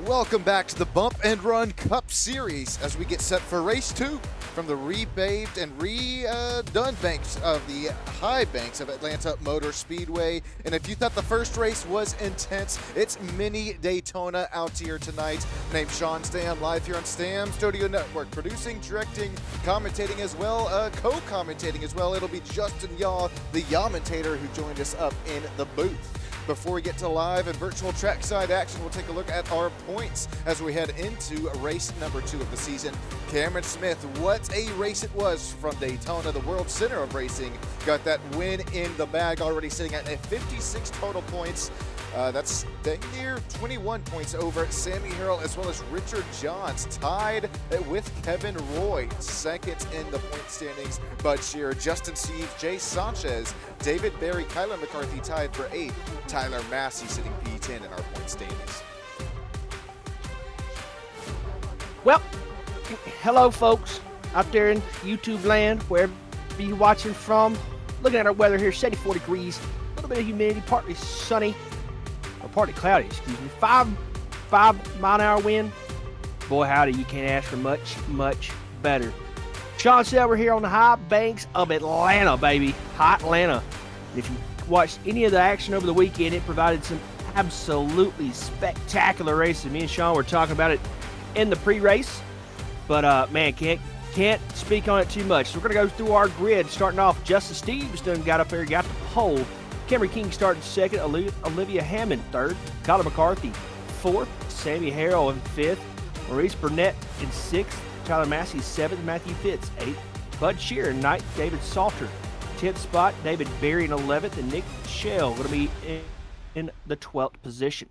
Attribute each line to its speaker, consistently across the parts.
Speaker 1: Welcome back to the Bump and Run Cup Series as we get set for race 2 from the repaved and redone banks of the high banks of Atlanta Motor Speedway. And if you thought the first race was intense, it's mini Daytona out here tonight. Name's Sean Stam, live here on Stam Studio Network, producing, directing, commentating as well, co-commentating as well. It'll be Justin Yaw, the Yamentator, who joined us up in the booth. Before we get to live and virtual trackside action, we'll take a look at our points as we head into race number 2 of the season. Cameron Smith, what a race it was from Daytona, the world center of racing. Got that win in the bag, already sitting at 56 total points. That's dang near 21 points over Sammy Harrell as well as Richard Johns, tied with Kevin Roy, second in the point standings. Bud Shearer, Justin Steve, Jay Sanchez, David Berry, Kyler McCarthy tied for 8th. Tyler Massey sitting P10 in our point standings.
Speaker 2: Well, hello folks out there in YouTube land, wherever you're watching from. Looking at our weather here, 74 degrees, a little bit of humidity, partly sunny, or partly cloudy, excuse me. 5 mile-an-hour wind. Boy, howdy, you can't ask for much better. Sean said we're here on the high banks of Atlanta, baby. Hot Atlanta. And if you watched any of the action over the weekend, it provided some absolutely spectacular racing. Me and Sean were talking about it in the pre-race, but man, can't speak on it too much. So we're going to go through our grid, starting off. Justin Steves done got up there, got the pole. Cameron King starting second, Olivia Hammond third, Kyler McCarthy fourth, Sammy Harrell in fifth, Maurice Burnett in sixth, Tyler Massey seventh, Matthew Fitz eighth, Bud Shearer ninth, David Salter 10th spot, David Berry in 11th, and Nick Shell going to be in the 12th position.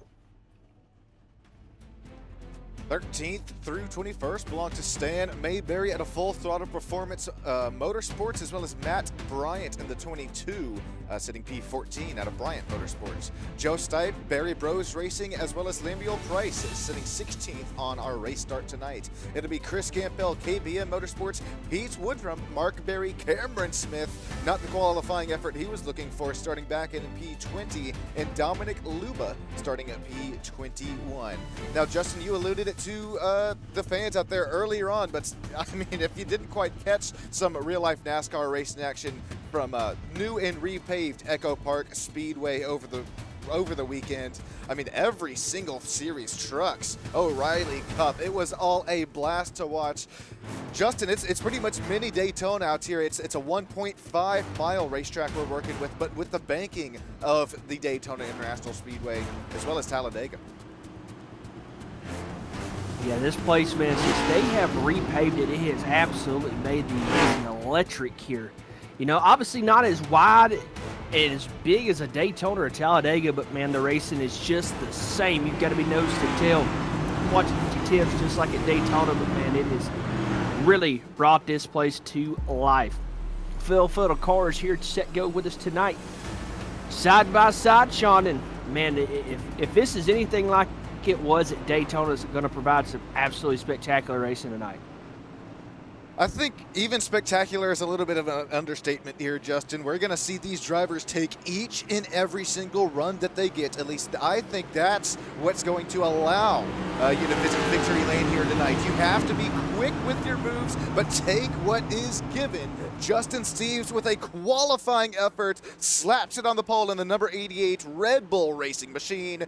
Speaker 1: 13th through 21st belong to Stan Mayberry at a Full Throttle Performance Motorsports, as well as Matt Bryant in the 22, sitting P14 out of Bryant Motorsports. Joe Stipe, Barry Bros Racing, as well as Lemuel Price sitting 16th on our race start tonight. It'll be Chris Campbell, KBM Motorsports, Pete Woodrum, Mark Berry, Cameron Smith, not the qualifying effort he was looking for, starting back in P20, and Dominic Luba starting at P21. Now, Justin, you alluded it to the fans out there earlier on, but I mean, if you didn't quite catch some real-life NASCAR racing action from new and repaved EchoPark Speedway over the weekend, I mean, every single series, trucks, O'Reilly Cup, it was all a blast to watch. Justin, it's pretty much mini Daytona out here. It's a 1.5 mile racetrack we're working with, but with the banking of the Daytona International Speedway as well as Talladega.
Speaker 2: Yeah, this place, man, since they have repaved it, it has absolutely made the racing electric here. You know, obviously not as wide and as big as a Daytona or Talladega, but man, the racing is just the same. You've got to be nose to tail. I'm watching GTMs just like at Daytona, but man, it has really brought this place to life. Phil Fiddle cars here to set go with us tonight. Side by side, Sean, and man, if this is anything like it was at Daytona, is going to provide some absolutely spectacular racing tonight.
Speaker 1: I think even spectacular is a little bit of an understatement here, Justin. We're going to see these drivers take each and every single run that they get. At least I think that's what's going to allow you to visit victory lane here tonight. You have to be quick with your moves, but take what is given. Justin Steves, with a qualifying effort, slaps it on the pole in the number 88 Red Bull Racing Machine.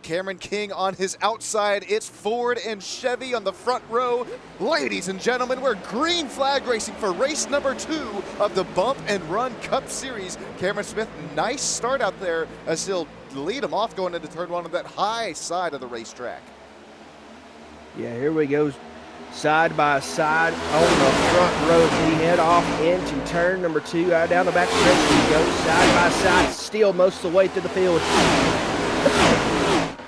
Speaker 1: Cameron King on his outside. It's Ford and Chevy on the front row. Ladies and gentlemen, we're green flag racing for race number 2 of the Bump and Run Cup Series. Cameron Smith, nice start out there as he'll lead him off going into turn 1 on that high side of the racetrack.
Speaker 2: Yeah, here we go. Side by side on the front row as we head off into turn number 2. Down the back stretch we go, side by side, still most of the way through the field.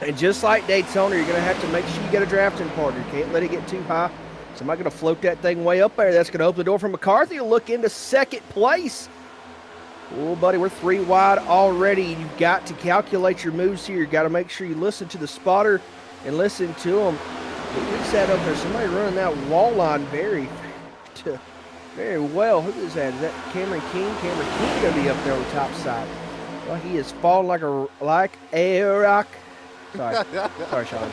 Speaker 2: And just like Daytona, you're going to have to make sure you get a drafting partner. You can't let it get too high. Somebody's going to float that thing way up there. That's going to open the door for McCarthy to look into second place. Oh, buddy, we're 3 wide already. You've got to calculate your moves here. You've got to make sure you listen to the spotter and listen to them. We sat up there. Somebody running that wall line very well. Who is that? Is that Cameron King? Cameron King going to be up there on the top side. Well, he is falling like a rock. Sorry, Sean.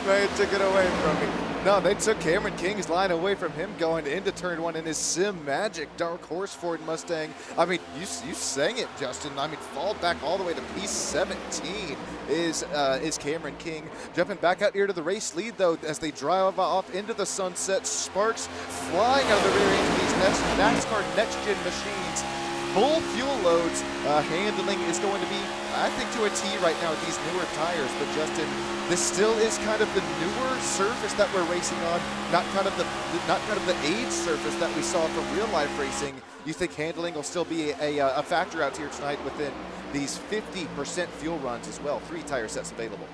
Speaker 1: man took it away from me. No, they took Cameron King's line away from him going into turn one in his Sim Magic Dark Horse Ford Mustang. I mean, you sang it, Justin. I mean, fall back all the way to P17 is Cameron King. Jumping back out here to the race lead, though, as they drive off into the sunset. Sparks flying out of the rear end of these NASCAR next-gen machines. Full fuel loads. Handling is going to be, I think, to a T right now with these newer tires. But Justin, this still is kind of the newer surface that we're racing on, not kind of the age surface that we saw from real life racing. You think handling will still be a factor out here tonight within these 50% fuel runs as well? 3 tire sets available.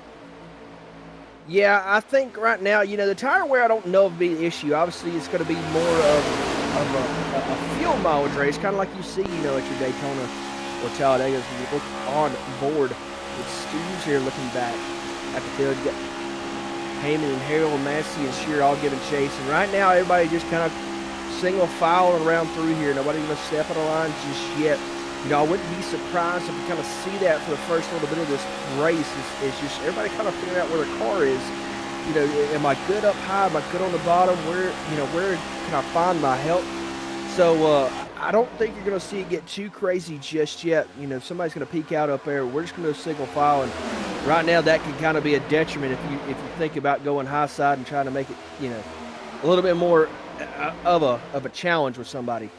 Speaker 2: Yeah, I think right now, the tire wear I don't know if it'll be the issue. Obviously, it's going to be more of a fuel mileage race, kind of like you see, at your Daytona or Talladega. When you look on board with Steve's here looking back at the field. You got Heyman and Harold, Massey, and Shear all giving chase. And right now, everybody just kind of single file around through here. Nobody's going to step on the line just yet. I wouldn't be surprised if we kind of see that for the first little bit of this race. It's just everybody kind of figuring out where their car is. Am I good up high? Am I good on the bottom? Where can I find my help? So I don't think you're going to see it get too crazy just yet. Somebody's going to peek out up there. We're just going to single file, and right now that can kind of be a detriment if you think about going high side and trying to make it, a little bit more of a challenge with somebody.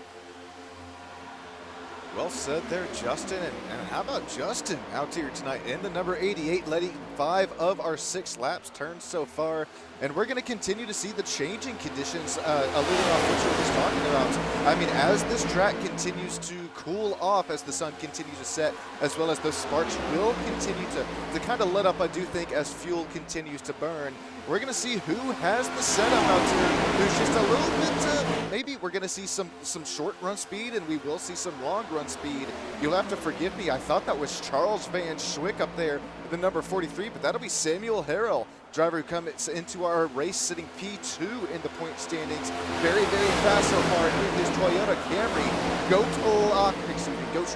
Speaker 1: Well said there, Justin. And how about Justin out here tonight in the number 88, letting 5 of our 6 laps turn so far. And we're going to continue to see the changing conditions alluding off what you were just talking about. I mean, as this track continues to cool off, as the sun continues to set, as well as those sparks will continue to kind of let up, I do think, as fuel continues to burn. We're going to see who has the setup out here, who's just a little bit, maybe we're going to see some short run speed, and we will see some long run speed. You'll have to forgive me. I thought that was Charles Van Schwick up there, the number 43, but that'll be Samuel Harrell, driver who comes into our race sitting P2 in the point standings. Very, very fast so far in his Toyota Camry. Goat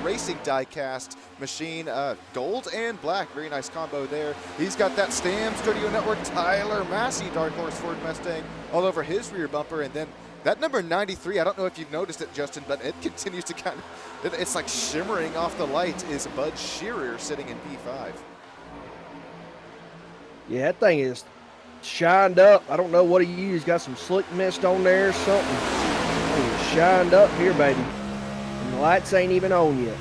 Speaker 1: Racing diecast machine, gold and black. Very nice combo there. He's got that Stam Studio Network Tyler Massey Dark Horse Ford Mustang all over his rear bumper. And then that number 93, I don't know if you've noticed it, Justin, but it continues to it's like shimmering off the light, is Bud Shearer sitting in P5.
Speaker 2: Yeah, that thing is shined up. I don't know what he used. Got some slick mist on there or something. It's shined up here, baby. And the lights ain't even on yet.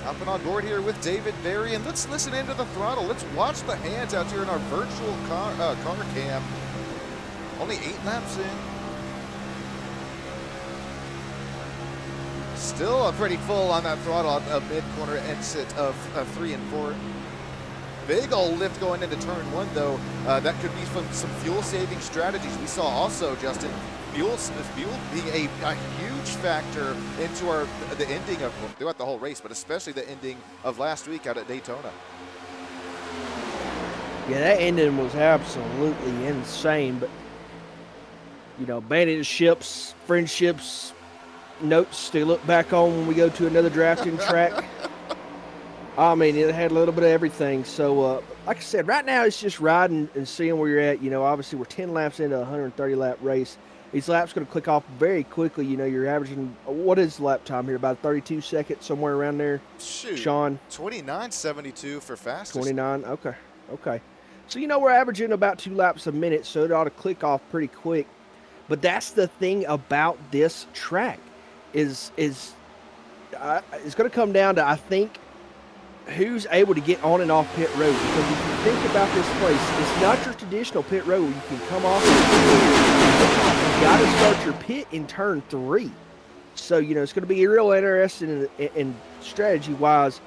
Speaker 1: Hopping on board here with David Berry, and let's listen into the throttle. Let's watch the hands out here in our virtual car cam. Only 8 laps in. Still pretty full on that throttle, a mid-corner exit of 3 and 4. Big old lift going into turn 1, though. That could be from some fuel-saving strategies. We saw also, Justin, fuel being a huge factor into the ending of, well, throughout the whole race, but especially the ending of last week out at Daytona.
Speaker 2: Yeah, that ending was absolutely insane. But bandit ships, friendships, notes to look back on when we go to another drafting track. I mean, it had a little bit of everything. So, like I said, right now it's just riding and seeing where you're at. Obviously we're 10 laps into a 130-lap race. These laps going to click off very quickly. You're averaging, what is the lap time here? About 32 seconds, somewhere around there.
Speaker 1: Shoot,
Speaker 2: Sean?
Speaker 1: 29.72 for fastest.
Speaker 2: 29, okay. So, we're averaging about 2 laps a minute, so it ought to click off pretty quick. But that's the thing about this track is it's going to come down to, I think, who's able to get on and off pit road. Because if you think about this place, it's not your traditional pit road where you can come off. You got to start your pit in turn 3. So, it's going to be real interesting in strategy-wise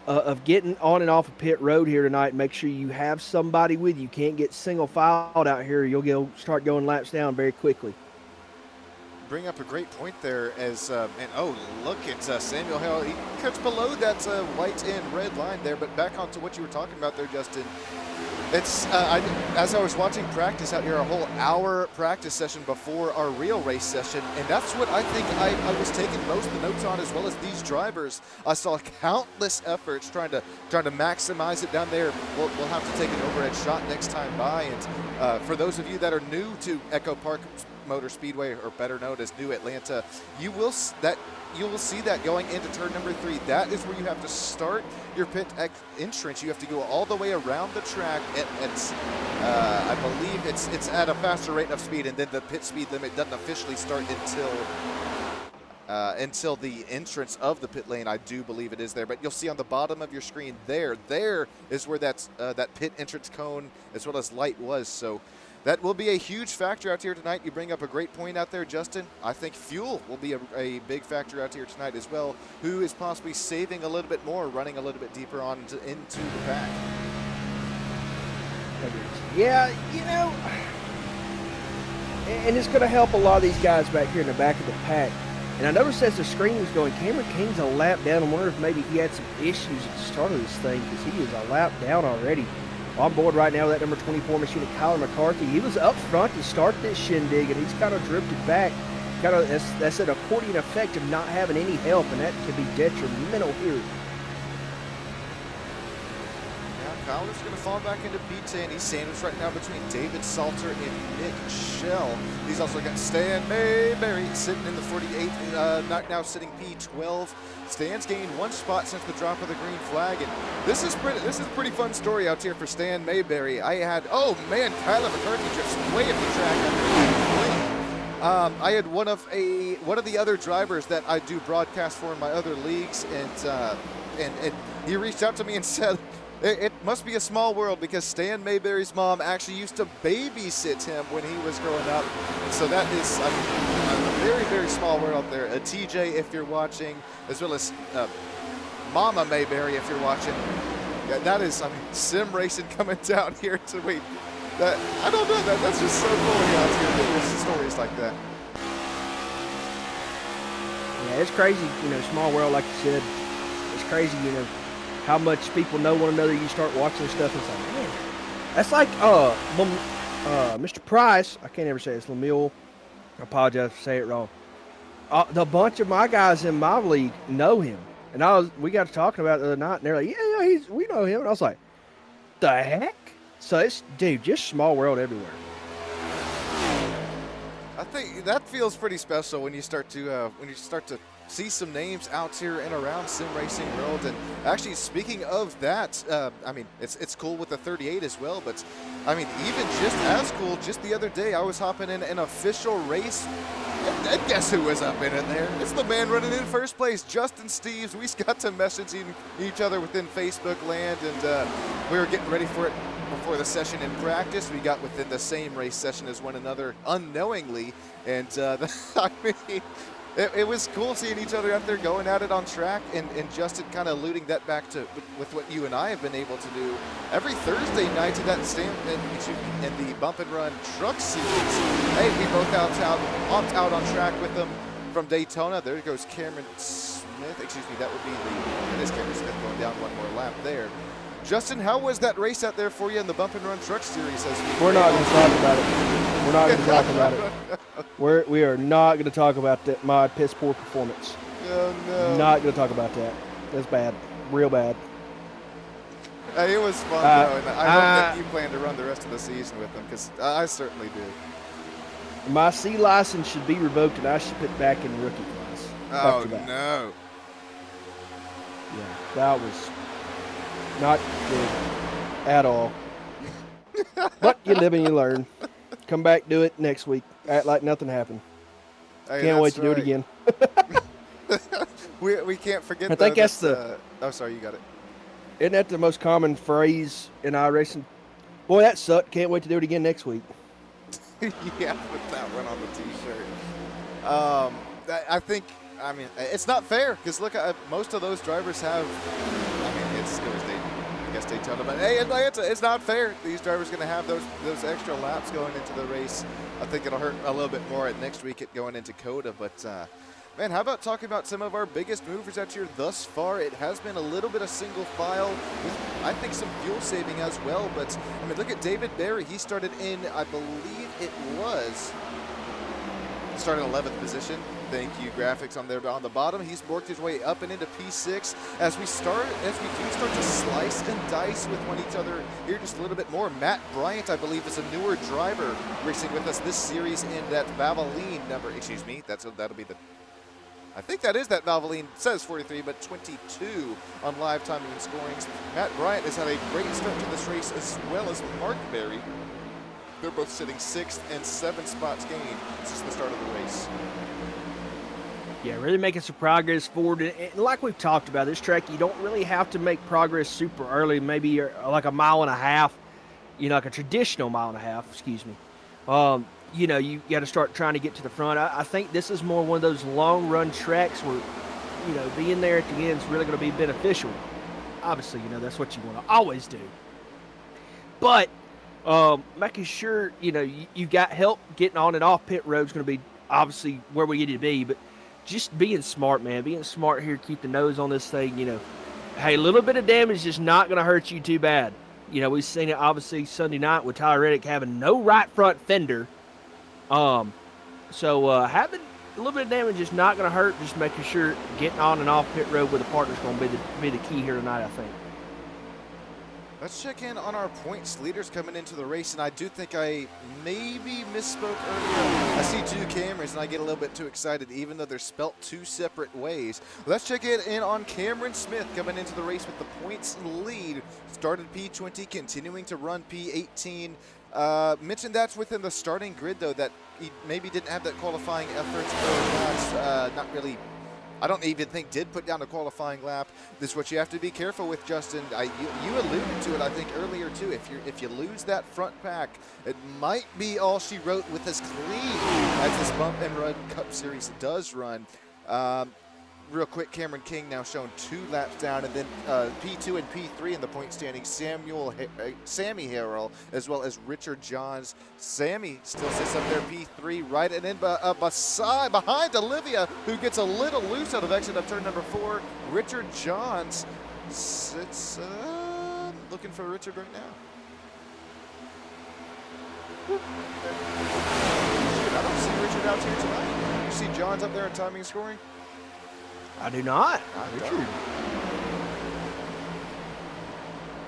Speaker 2: of getting on and off a pit road here tonight. Make sure you have somebody with you. You can't get single-filed out here. You'll start going laps down very quickly.
Speaker 1: Bring up a great point there as, and oh, look at Samuel Hale. He cuts below that white and red line there, but back onto what you were talking about there, Justin. It's as I was watching practice out here, a whole hour practice session before our real race session, and that's what I think I was taking most of the notes on, as well as these drivers. I saw countless efforts trying to maximize it down there. We'll have to take an overhead shot next time by, and for those of you that are new to EchoPark Motor Speedway, or better known as New Atlanta, you will see that going into turn number 3. That is where you have to start your pit entrance. You have to go all the way around the track. I believe it's at a faster rate of speed, and then the pit speed limit doesn't officially start until the entrance of the pit lane. I do believe it is there, but you'll see on the bottom of your screen there is where that pit entrance cone as well as light was. So that will be a huge factor out here tonight. You bring up a great point out there, Justin. I think fuel will be a big factor out here tonight as well. Who is possibly saving a little bit more, running a little bit deeper on into the pack?
Speaker 2: Yeah, you know, and it's going to help a lot of these guys back here in the back of the pack. And I noticed as the screen was going, Cameron King's a lap down. I wonder if maybe he had some issues at the start of this thing, because he is a lap down already. On board right now with that number 24 machine of Kyler McCarthy. He was up front to start this shindig, and he's kind of drifted back. That's an accordion effect of not having any help, and that can be detrimental here.
Speaker 1: Kyler's going to fall back into P10. He's sandwiched right now between David Salter and Nick Schell. He's also got Stan Mayberry sitting in the 48th, now sitting P12. Stan's gained 1 spot since the drop of the green flag, and this is a pretty fun story out here for Stan Mayberry. Oh man, Kyler McCarthy drifts way up the track. I had one of the other drivers that I do broadcast for in my other leagues, and he reached out to me and said, it must be a small world, because Stan Mayberry's mom actually used to babysit him when he was growing up. And so that is a very, very small world there. TJ, if you're watching, as well as Mama Mayberry, if you're watching. Yeah, that is, sim racing coming down here to me. I don't know, that's just so cool out here. There's stories like that.
Speaker 2: Yeah, it's crazy, small world, like you said. It's crazy, how much people know one another. You start watching stuff, and it's like, man, that's like Mr. Price. I can't ever say it's Lemuel. I apologize for saying it wrong. The bunch of my guys in my league know him, and we got to talking about it the other night, and they're like, yeah, we know him, and I was like, the heck? So it's, dude, just small world everywhere.
Speaker 1: I think that feels pretty special when you start to see some names out here and around sim racing world. And actually, speaking of that, it's cool with the 38 as well, but even just as cool, just the other day I was hopping in an official race, and guess who was up in it there? It's the man running in first place, Justin Steves. We got to messaging each other within Facebook land, and we were getting ready for it before the session in practice. We got within the same race session as one another unknowingly, and it was cool seeing each other out there going at it on track, and Justin kind of alluding that back to with what you and I have been able to do every Thursday night to that in the Bump and Run Truck Series. Hey, we both opt out on track with them from Daytona. There goes Cameron Smith. Excuse me, that would be it is Cameron Smith going down one more lap there. Justin, how was that race out there for you in the Bump and Run Truck Series?
Speaker 2: We're not going to talk about it. We're not going to talk about it. We are not going to talk about that, my piss poor performance.
Speaker 1: Oh, no.
Speaker 2: Not going to talk about that. That's bad. Real bad.
Speaker 1: Hey, it was fun, though, and I hope that you plan to run the rest of the season with them, because I certainly do.
Speaker 2: My C license should be revoked, and I should put back in rookie class.
Speaker 1: Oh, no.
Speaker 2: Yeah, that was not good at all. But you live and you learn. Come back, do it next week. Act like nothing happened.
Speaker 1: Hey,
Speaker 2: can't wait to do it again.
Speaker 1: we can't forget.
Speaker 2: I think that's the.
Speaker 1: Oh, sorry, you got it.
Speaker 2: Isn't that the most common phrase in iRacing? Boy, that sucked. Can't wait to do it again next week.
Speaker 1: Yeah, put that one on the T-shirt. I think. It's not fair, because look, most of those drivers have. It was Daytona, but hey, Atlanta, it's not fair. These drivers are going to have those extra laps going into the race. I think it'll hurt a little bit more at next week going into COTA, but Man, how about talking about some of our biggest movers out here thus far? It has been a little bit of single file with, I think, some fuel saving as well. But, I mean, look at David Barry. He started in, I believe it was, started in 11th position. Thank you, graphics on there on the bottom. He's worked his way up and into P6 as we do start to slice and dice with one each other here just a little bit more. Matt Bryant, I believe, is a newer driver racing with us this series in that Valvoline number. Excuse me, that'll be the. I think that is that Valvoline. It says 43, but 22 on live timing and scorings. Matt Bryant has had a great start to this race, as well as Mark Berry. They're both sitting 6th and 7 spots gained since the start of the race.
Speaker 2: Yeah, really making some progress forward. And like we've talked about, this track, you don't really have to make progress super early, maybe like a mile and a half, like a traditional mile and a half, excuse me. You got to start trying to get to the front. I think this is more one of those long-run tracks where, being there at the end is really going to be beneficial. Obviously, that's what you want to always do. But making sure, you got help getting on and off pit road is going to be obviously where we need to be. But just being smart, man. Being smart here, keep the nose on this thing, Hey, a little bit of damage is not going to hurt you too bad. We've seen it obviously Sunday night with Tyler Reddick having no right front fender. So having a little bit of damage is not going to hurt. Just making sure getting on and off pit road with a partner is going to be the key here tonight, I think.
Speaker 1: Let's check in on our points leaders coming into the race, and I do think I maybe misspoke earlier. I see 2 cameras, and I get a little bit too excited, even though they're spelt 2 separate ways. Let's check in on Cameron Smith coming into the race with the points lead. Started P20, continuing to run P18. Mentioned that's within the starting grid, though, that he maybe didn't have that qualifying effort, or not really. I don't even think did put down a qualifying lap. This is what you have to be careful with, Justin. You alluded to it, I think, earlier too. If you lose that front pack, it might be all she wrote with as clean as this Bump and Run Cup Series does run. Real quick, Cameron King now showing 2 laps down, and then P2 and P3 in the point standing, Sammy Harrell, as well as Richard Johns. Sammy still sits up there, P3, right, and then behind Olivia, who gets a little loose out of exit of turn number 4. Richard Johns sits, looking for Richard right now. I don't see Richard out here tonight. You see Johns up there in timing and scoring?
Speaker 2: I do not. Richard.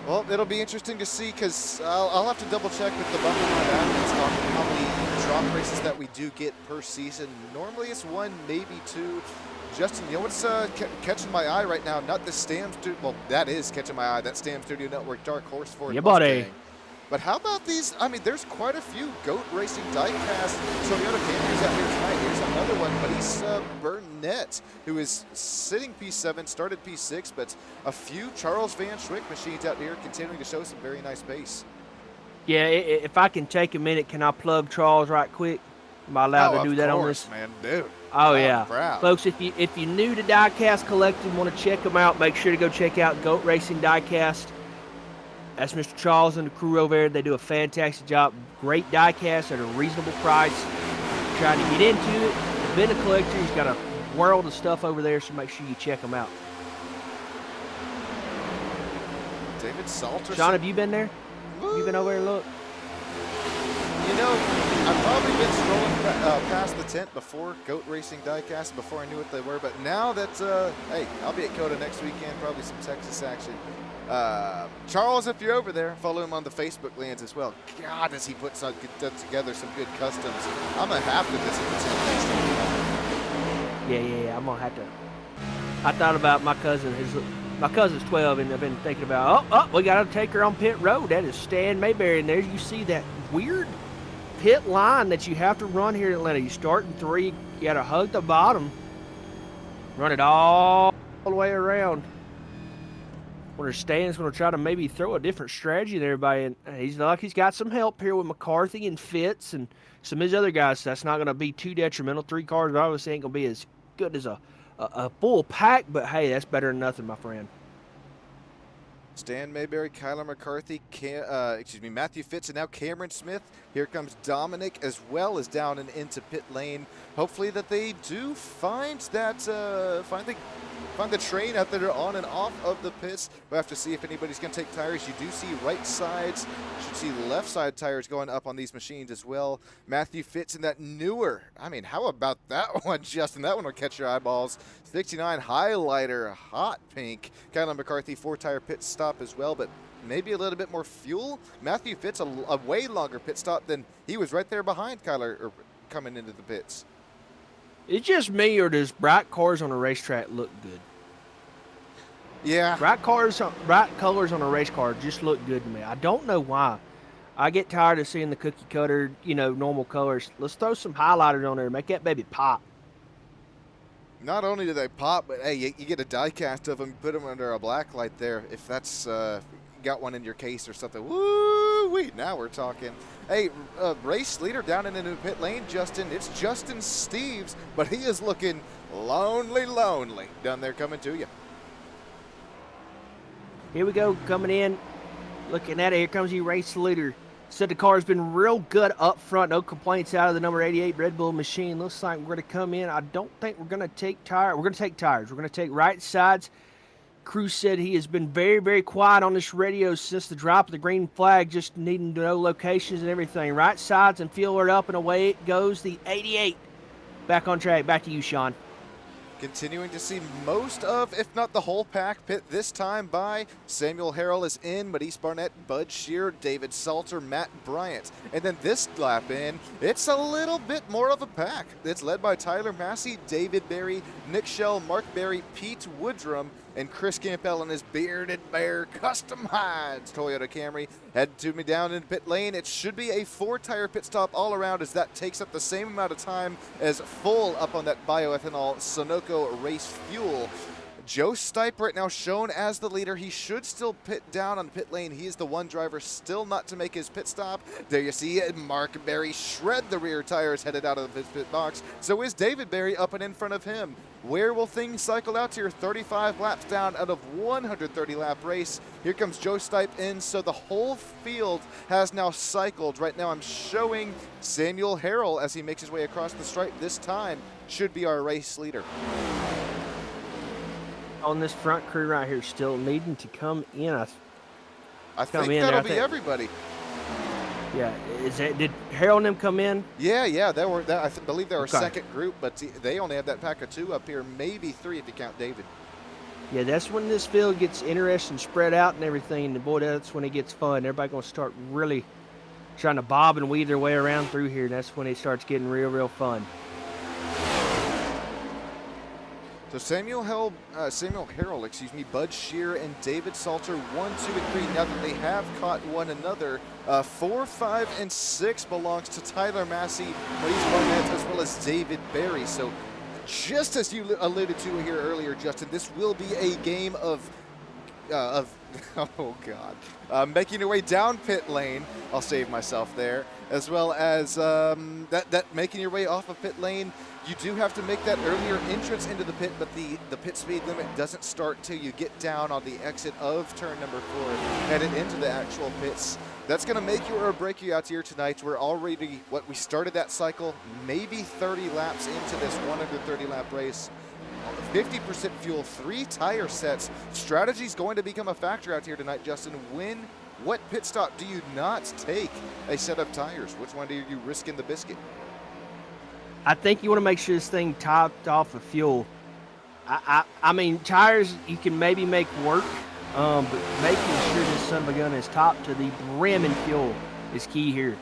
Speaker 1: Well, it'll be interesting to see, because I'll have to double check with the Bump and Run athletes on how many drop races that we do get per season. Normally it's 1, maybe 2. Justin, what's catching my eye right now? Not the Stam Studio. Well, that is catching my eye. That Stam Studio Network Dark Horse Ford Mustang. But how about these? I mean, there's quite a few GOAT Racing diecast Toyota Camaros out here tonight. Here's another one, Melissa Burnett, who is sitting P7, started P6, but a few Charles Van Schwick machines out here continuing to show some very nice pace.
Speaker 2: Yeah, if I can take a minute, can I plug Charles right quick? Am I allowed to do that on this?
Speaker 1: Man, dude.
Speaker 2: Oh, yeah. Folks, if you're new to diecast collecting, want to check them out, make sure to go check out GOAT Racing Diecast. That's Mr. Charles and the crew over there. They do a fantastic job. Great diecast at a reasonable price. Trying to get into it. Been a collector. He's got a world of stuff over there, so make sure you check them out.
Speaker 1: David Salter.
Speaker 2: Sean, have you been there? Have you been over there? Look.
Speaker 1: I've probably been strolling past the tent before GOAT Racing Diecast before I knew what they were. But now that, hey, I'll be at COTA next weekend. Probably some Texas action. Charles, if you're over there, follow him on the Facebook lands as well. God, does he put together some good customs. I'm going to have to visit the tent next time.
Speaker 2: Yeah, I'm going to have to. I thought about my cousin. My cousin's 12, and I've been thinking about, we got to take her on pit road. That is Stan Mayberry, and there you see that weird pit line that you have to run here in Atlanta. You start in 3, you got to hug the bottom, run it all the way around. Where Stan's going to try to maybe throw a different strategy to everybody, and he's got some help here with McCarthy and Fitz and some of his other guys. So that's not going to be too detrimental. 3 cars obviously ain't going to be as good as a full pack, but hey, that's better than nothing, my friend.
Speaker 1: Stan Mayberry, Kyler McCarthy, Matthew Fitz, and now Cameron Smith. Here comes Dominic as well as down and into pit lane. Hopefully that they do find that find the train out there on and off of the pits. We'll have to see if anybody's going to take tires. You do see right sides. You should see left side tires going up on these machines as well. Matthew Fitz in that newer. I mean, how about that one, Justin? That one will catch your eyeballs. 69 highlighter, hot pink. Kyler McCarthy 4-tire pit stop as well, but maybe a little bit more fuel. Matthew Fitz a way longer pit stop than he was right there behind Kyler coming into the pits.
Speaker 2: It's just me, or does bright cars on a racetrack look good?
Speaker 1: Yeah.
Speaker 2: Bright colors on a race car just look good to me. I don't know why. I get tired of seeing the cookie cutter, normal colors. Let's throw some highlighters on there and make that baby pop.
Speaker 1: Not only do they pop, but hey, you get a die cast of them, put them under a black light there. If that's got one in your case or something, woo-wee, now we're talking. Hey, race leader down in the new pit lane, Justin. It's Justin Steves, but he is looking lonely down there coming to you.
Speaker 2: Here we go, coming in, looking at it. Here comes your race leader. Said the car's been real good up front. No complaints out of the number 88 Red Bull machine. Looks like we're going to come in. I don't think we're going to take tires. We're going to take tires. We're going to take right sides. Crew said he has been very, very quiet on this radio since the drop of the green flag, just needing to know locations and everything. Right sides and fuel it up, and away it goes. The 88 back on track. Back to you, Sean.
Speaker 1: Continuing to see most of, if not the whole pack, pit this time by Samuel Harrell is in, but East Barnett, Bud Shear, David Salter, Matt Bryant. And then this lap in, it's a little bit more of a pack. It's led by Tyler Massey, David Berry, Nick Shell, Mark Berry, Pete Woodrum, and Chris Campbell in his Bearded Bear Custom Hides Toyota Camry. Head to me down in pit lane. It should be a 4-tire pit stop all around, as that takes up the same amount of time as full up on that bioethanol Sunoco race fuel. Joe Stipe right now shown as the leader. He should still pit down on pit lane. He is the one driver still not to make his pit stop. There you see it. Mark Berry shred the rear tires headed out of his pit box. So is David Berry up and in front of him. Where will things cycle out here? 35 laps down out of 130 lap race. Here comes Joe Stipe in, so the whole field has now cycled. Right now I'm showing Samuel Harrell as he makes his way across the stripe. This time should be our race leader.
Speaker 2: On this front crew right here, still needing to come in.
Speaker 1: I think that'll be everybody.
Speaker 2: Yeah, did Harold and them come in?
Speaker 1: Yeah, I believe they were second group, but they only have that pack of 2 up here, maybe 3 if you count David.
Speaker 2: Yeah, that's when this field gets interesting, spread out and everything, and boy, that's when it gets fun. Everybody gonna start really trying to bob and weave their way around through here, and that's when it starts getting real fun.
Speaker 1: So Samuel Harrell, Bud Shear and David Salter, 1, 2, and 3. Now that they have caught one another, 4, 5, and 6 belongs to Tyler Massey, Maurice Barnett, as well as David Berry. So just as you alluded to here earlier, Justin, this will be a game of oh God, making your way down pit lane. I'll save myself there, as well as that making your way off of pit lane. You do have to make that earlier entrance into the pit, but the pit speed limit doesn't start till you get down on the exit of turn number 4, headed into the actual pits. That's going to make you or break you out here tonight. We're already, we started that cycle, maybe 30 laps into this 130 lap race. 50% fuel, 3 tire sets. Strategy's going to become a factor out here tonight, Justin. What pit stop do you not take a set of tires? Which one do you risk in the biscuit?
Speaker 2: I think you want to make sure this thing topped off of fuel. I mean, tires you can maybe make work, but making sure this son of a gun is topped to the brim in fuel is key here.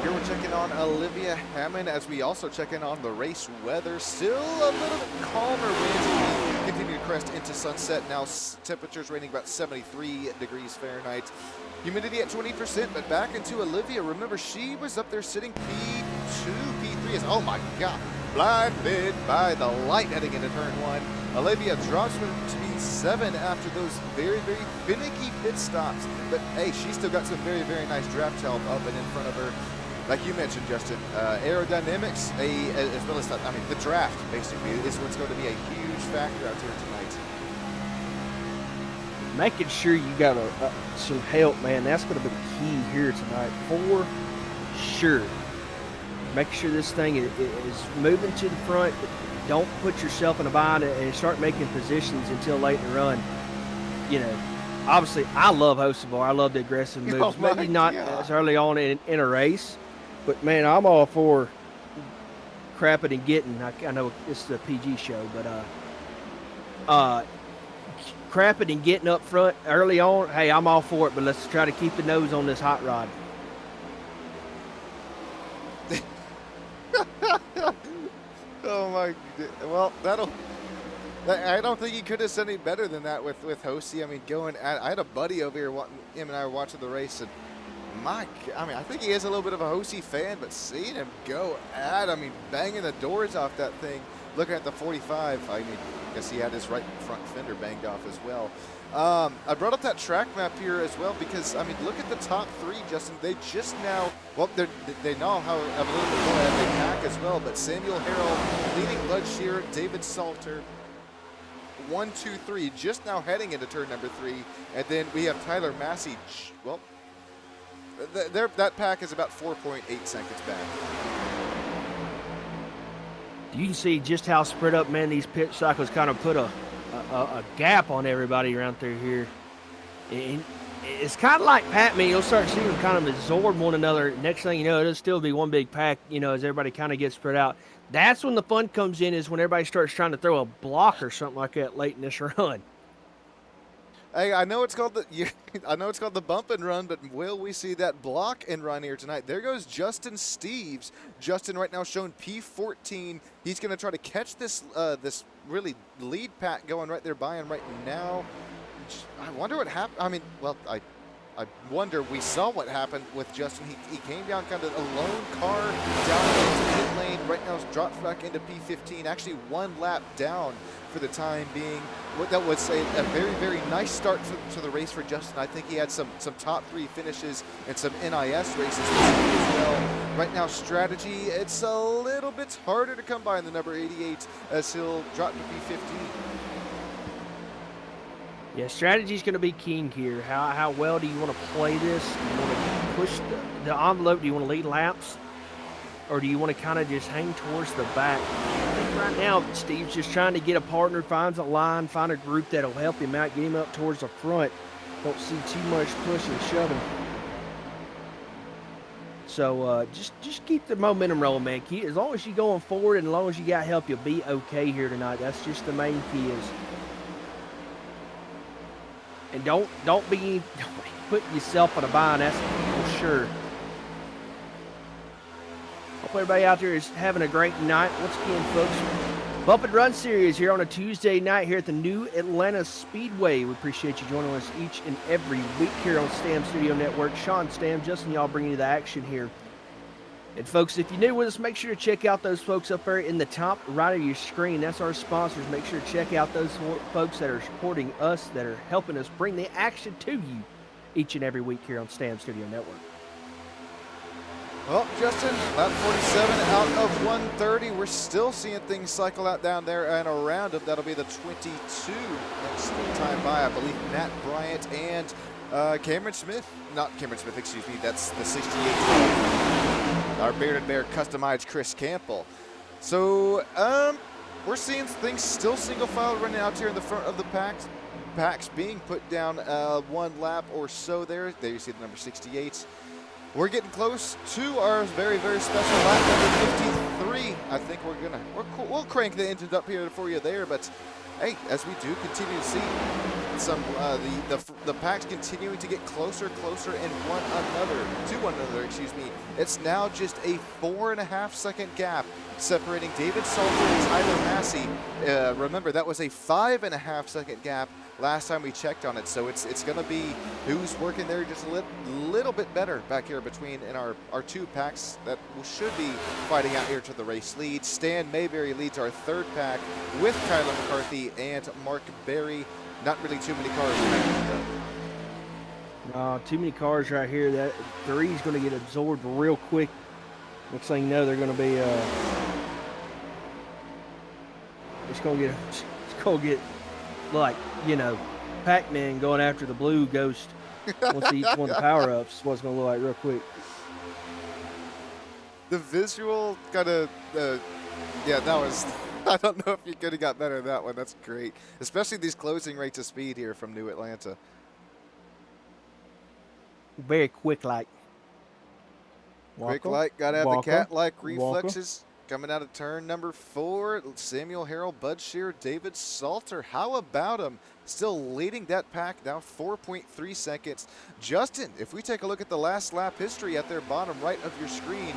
Speaker 1: Here we're checking on Olivia Hammond as we also check in on the race weather. Still a little bit calmer winds. We continue to crest into sunset. Now temperatures rating about 73 degrees Fahrenheit. Humidity at 20%, but back into Olivia. Remember, she was up there sitting P2, P3 is, oh my God, blinded by the light heading into turn 1. Olivia drops from P7 after those very finicky pit stops. But hey, she's still got some very nice draft help up and in front of her. Like you mentioned, Justin, aerodynamics, as well as the draft basically is what's going to be a huge factor out here tonight.
Speaker 2: making sure you got some help, man. That's going to be the key here tonight for sure. Making sure this thing is moving to the front. Don't put yourself in a bind and start making positions until late in the run. You know, obviously, I love Hocevar. I love the aggressive moves. Maybe not as early on in a race, but man, I'm all for crapping and getting. I know it's the PG show, but crapping and getting up front early on, hey, I'm all for it, but let's try to keep the nose on this hot rod.
Speaker 1: Oh my! Well, I don't think he could have said any better than that with Hosey. I mean, I had a buddy over here. Him and I were watching the race, and I think he is a little bit of a Hosey fan, but seeing him go banging the doors off that thing, looking at the 45. I guess he had his right front fender banged off as well. I brought up that track map here as well because, look at the top three, Justin. They just now, they now have a little bit more of a pack as well, but Samuel Harrell leading Bud Shear, David Salter, 1, 2, 3, just now heading into turn number 3. And then we have Tyler Massey. Well, that pack is about 4.8 seconds back.
Speaker 2: You can see just how spread up, man, these pit cycles kind of put a gap on everybody around through here. And it's kind of like Pat-Man. You'll start seeing them kind of absorb one another. Next thing you know, it'll still be one big pack, as everybody kind of gets spread out. That's when the fun comes in, is when everybody starts trying to throw a block or something like that late in this run.
Speaker 1: Hey, I know it's called the bump and run, but will we see that block and run here tonight? There goes Justin Steves. Justin right now showing P14. He's going to try to catch this this really lead pack going right there by him right now. I wonder what happened. I wonder. We saw what happened with Justin. He came down kind of a lone car down into pit lane. Right now, it's dropped back into P15. Actually, one lap down for the time being. That was a very, very nice start to the race for Justin. I think he had some top 3 finishes and some NIS races as well. Right now, strategy, it's a little bit harder to come by in the number 88 as he'll drop to P15.
Speaker 2: Yeah, strategy's going to be king here. How well do you want to play this? Do you want to push the envelope? Do you want to lead laps? Or do you want to kind of just hang towards the back? I think right now, Steve's just trying to get a partner, finds a line, find a group that'll help him out, get him up towards the front. Don't see too much pushing, shoving. So just keep the momentum rolling, man. As long as you're going forward and as long as you got help, you'll be okay here tonight. That's just the main key is. And don't be putting yourself in a bind, that's for sure. Hope everybody out there is having a great night. Once again, folks, Bump and Run series here on a Tuesday night here at the New Atlanta Speedway. We appreciate you joining us each and every week here on Stam Studio Network. Sean, Stam, Justin, y'all bringing you the action here. And folks, if you're new with us, make sure to check out those folks up there in the top right of your screen. That's our sponsors. Make sure to check out those folks that are supporting us, that are helping us bring the action to you each and every week here on Stam Studio Network.
Speaker 1: Well, Justin, lap 47 out of 130. We're still seeing things cycle out down there and around them. That'll be the 22 next time by, I believe, Matt Bryant and Cameron Smith. Not Cameron Smith, excuse me. That's the 68. Our Bearded Bear customized Chris Campbell. So we're seeing things still single file running out here in the front of the packs being put down one lap or so there. There you see the number 68. We're getting close to our very, very special lap number 53. I think we'll crank the engines up here for you there, but hey, as we do continue to see some the packs continuing to get closer and to one another, excuse me. It's now just a 4.5 second gap separating David Salter and Tyler Massey. Remember, that was a 5.5 second gap last time we checked on it, so it's going to be who's working there just a little bit better back here between in our two packs that should be fighting out here to the race lead. Stan Mayberry leads our third pack with Kyler McCarthy and Mark Berry. Not really too many cars.
Speaker 2: Too many cars right here. That 3's going to get absorbed real quick. Next thing you know, they're going to be it's going to get like, Pac-Man going after the blue ghost. Once he eats one of the power-ups, what's going to look like real quick.
Speaker 1: The visual kind of, yeah, that was, I don't know if you could have got better than that one. That's great. Especially these closing rates of speed here from New Atlanta.
Speaker 2: Very quick like.
Speaker 1: Quick like, got to have the cat-like reflexes. Coming out of turn number 4, Samuel Harrell, Bud Shear, David Salter. How about him? Still leading that pack, now 4.3 seconds. Justin, if we take a look at the last lap history at their bottom right of your screen,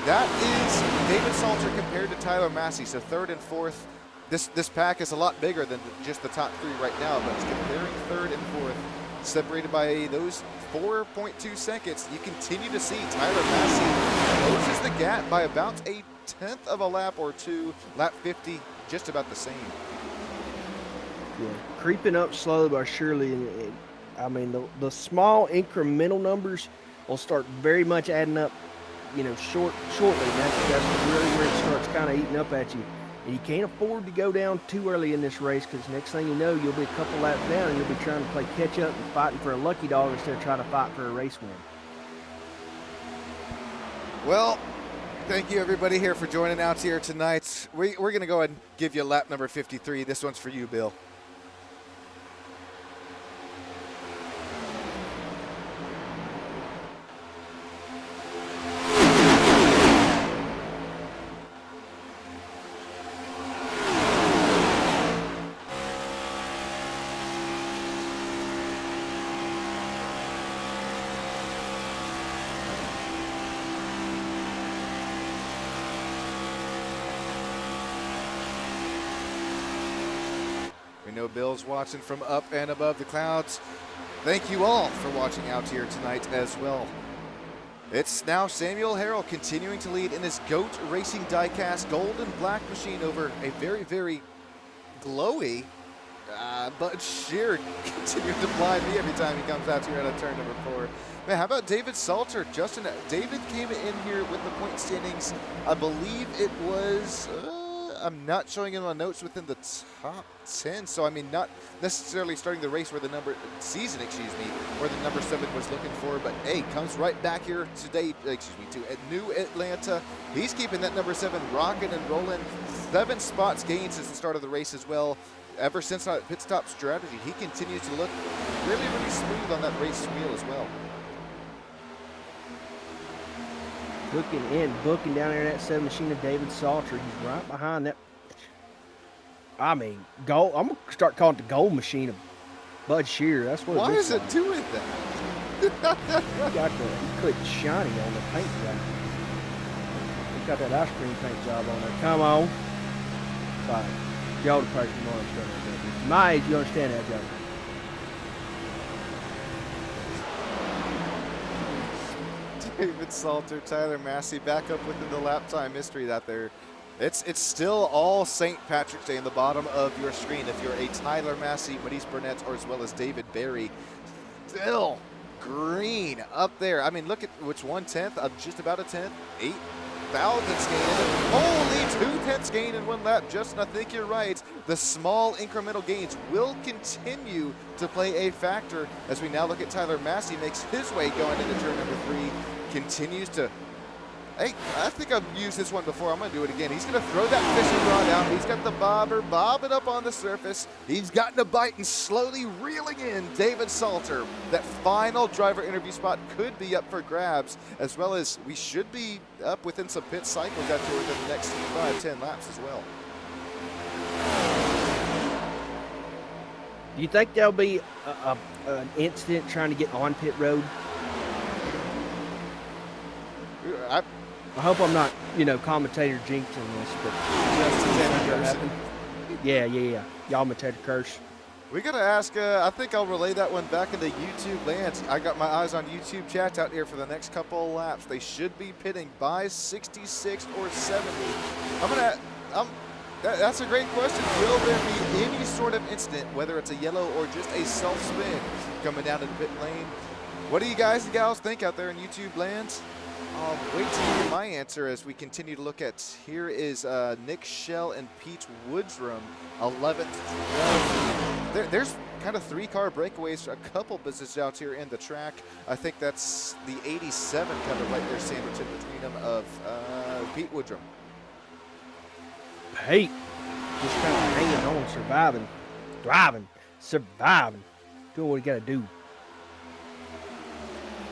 Speaker 1: that is David Salter compared to Tyler Massey. So 3rd and 4th. This pack is a lot bigger than just the top 3 right now, but it's comparing 3rd and 4th. Separated by those 4.2 seconds, you continue to see Tyler Massey closes the gap by about a 10th of a lap or 2. Lap 50, just about the same.
Speaker 2: Yeah, creeping up slowly but surely. And I mean, the small incremental numbers will start very much adding up, you know, shortly. That's really where it starts kind of eating up at you. And you can't afford to go down too early in this race, because next thing you know, you'll be a couple laps down and you'll be trying to play catch up and fighting for a lucky dog instead of trying to fight for a race win.
Speaker 1: Well, thank you everybody here for joining out here tonight. We're going to go ahead and give you lap number 53. This one's for you, Bill. We know Bill's watching from up and above the clouds. Thank you all for watching out here tonight as well. It's now Samuel Harrell continuing to lead in his GOAT Racing diecast gold and black machine over a very, very glowy Bud Shear continuing to blind me every time he comes out here at a turn number 4. Man, how about David Salter? Justin, David came in here with the point standings. I believe it was, I'm not showing him on notes within the top 10. So, I mean, not necessarily starting the race where the where the number 7 was looking for. But, hey, comes right back here today, to New Atlanta. He's keeping that number 7 rocking and rolling. 7 spots gained since the start of the race as well. Ever since that pit stop strategy, he continues to look really, really smooth on that race wheel as well.
Speaker 2: Booking down there in that 7 machine of David Salter. He's right behind that. I mean, gold. I'm gonna start calling it the gold machine of Bud Shear. That's what.
Speaker 1: Why
Speaker 2: it
Speaker 1: is it
Speaker 2: like.
Speaker 1: doing that?
Speaker 2: He clicked shiny on the paint job. He got that ice cream paint job on there. Come on. Fine. The older person will understand that. My age, you understand that, Joe.
Speaker 1: David Salter, Tyler Massey back up within the lap time history out there. It's still all St. Patrick's Day in the bottom of your screen if you're a Tyler Massey, Matisse Burnett, or as well as David Berry. Still green up there. I mean, look at which 1/10 of just about a 10th, 8 thousandths gain. Only 2/10 gain in 1 lap. Justin, I think you're right. The small incremental gains will continue to play a factor as we now look at Tyler Massey makes his way going into turn number 3. Continues to, hey, I think I've used this one before. I'm going to do it again. He's going to throw that fishing rod out. He's got the bobber bobbing up on the surface. He's gotten a bite and slowly reeling in David Salter. That final driver interview spot could be up for grabs, as well as we should be up within some pit cycles after within the next 5-10 laps as well.
Speaker 2: Do you think there'll be an incident trying to get on pit road? I hope I'm not, commentator jinxing this, but yeah. Y'all commentator curse.
Speaker 1: We got to ask, I think I'll relay that one back into YouTube land. I got my eyes on YouTube chat out here for the next couple of laps. They should be pitting by 66 or 70. That's a great question. Will there be any sort of incident, whether it's a yellow or just a self-spin coming down to the pit lane? What do you guys and gals think out there in YouTube land? I'll wait to hear my answer as we continue to look at, here is Nick Shell and Pete Woodrum, 11th, 12th. There's kind of 3-car breakaways, a couple business outs here in the track. I think that's the 87 coming right there sandwiched in between them of Pete Woodrum.
Speaker 2: Pete just kind of hanging on, surviving, driving, surviving, doing what you got to do.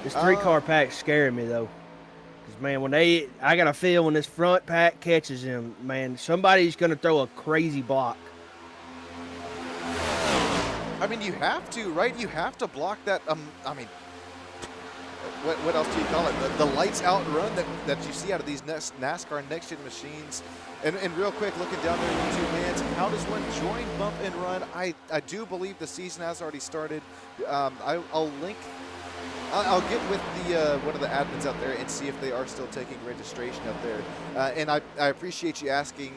Speaker 2: This 3-car pack's scaring me though. Because, man, I got a feel when this front pack catches him, man, somebody's going to throw a crazy block.
Speaker 1: I mean, you have to, right? You have to block that. I mean, what else do you call it? The lights out run that you see out of these NASCAR next-gen machines. And real quick, looking down there in YouTube lands, how does one join Bump and Run? I do believe the season has already started. I'll link. I'll get with the one of the admins out there and see if they are still taking registration up there. And I appreciate you asking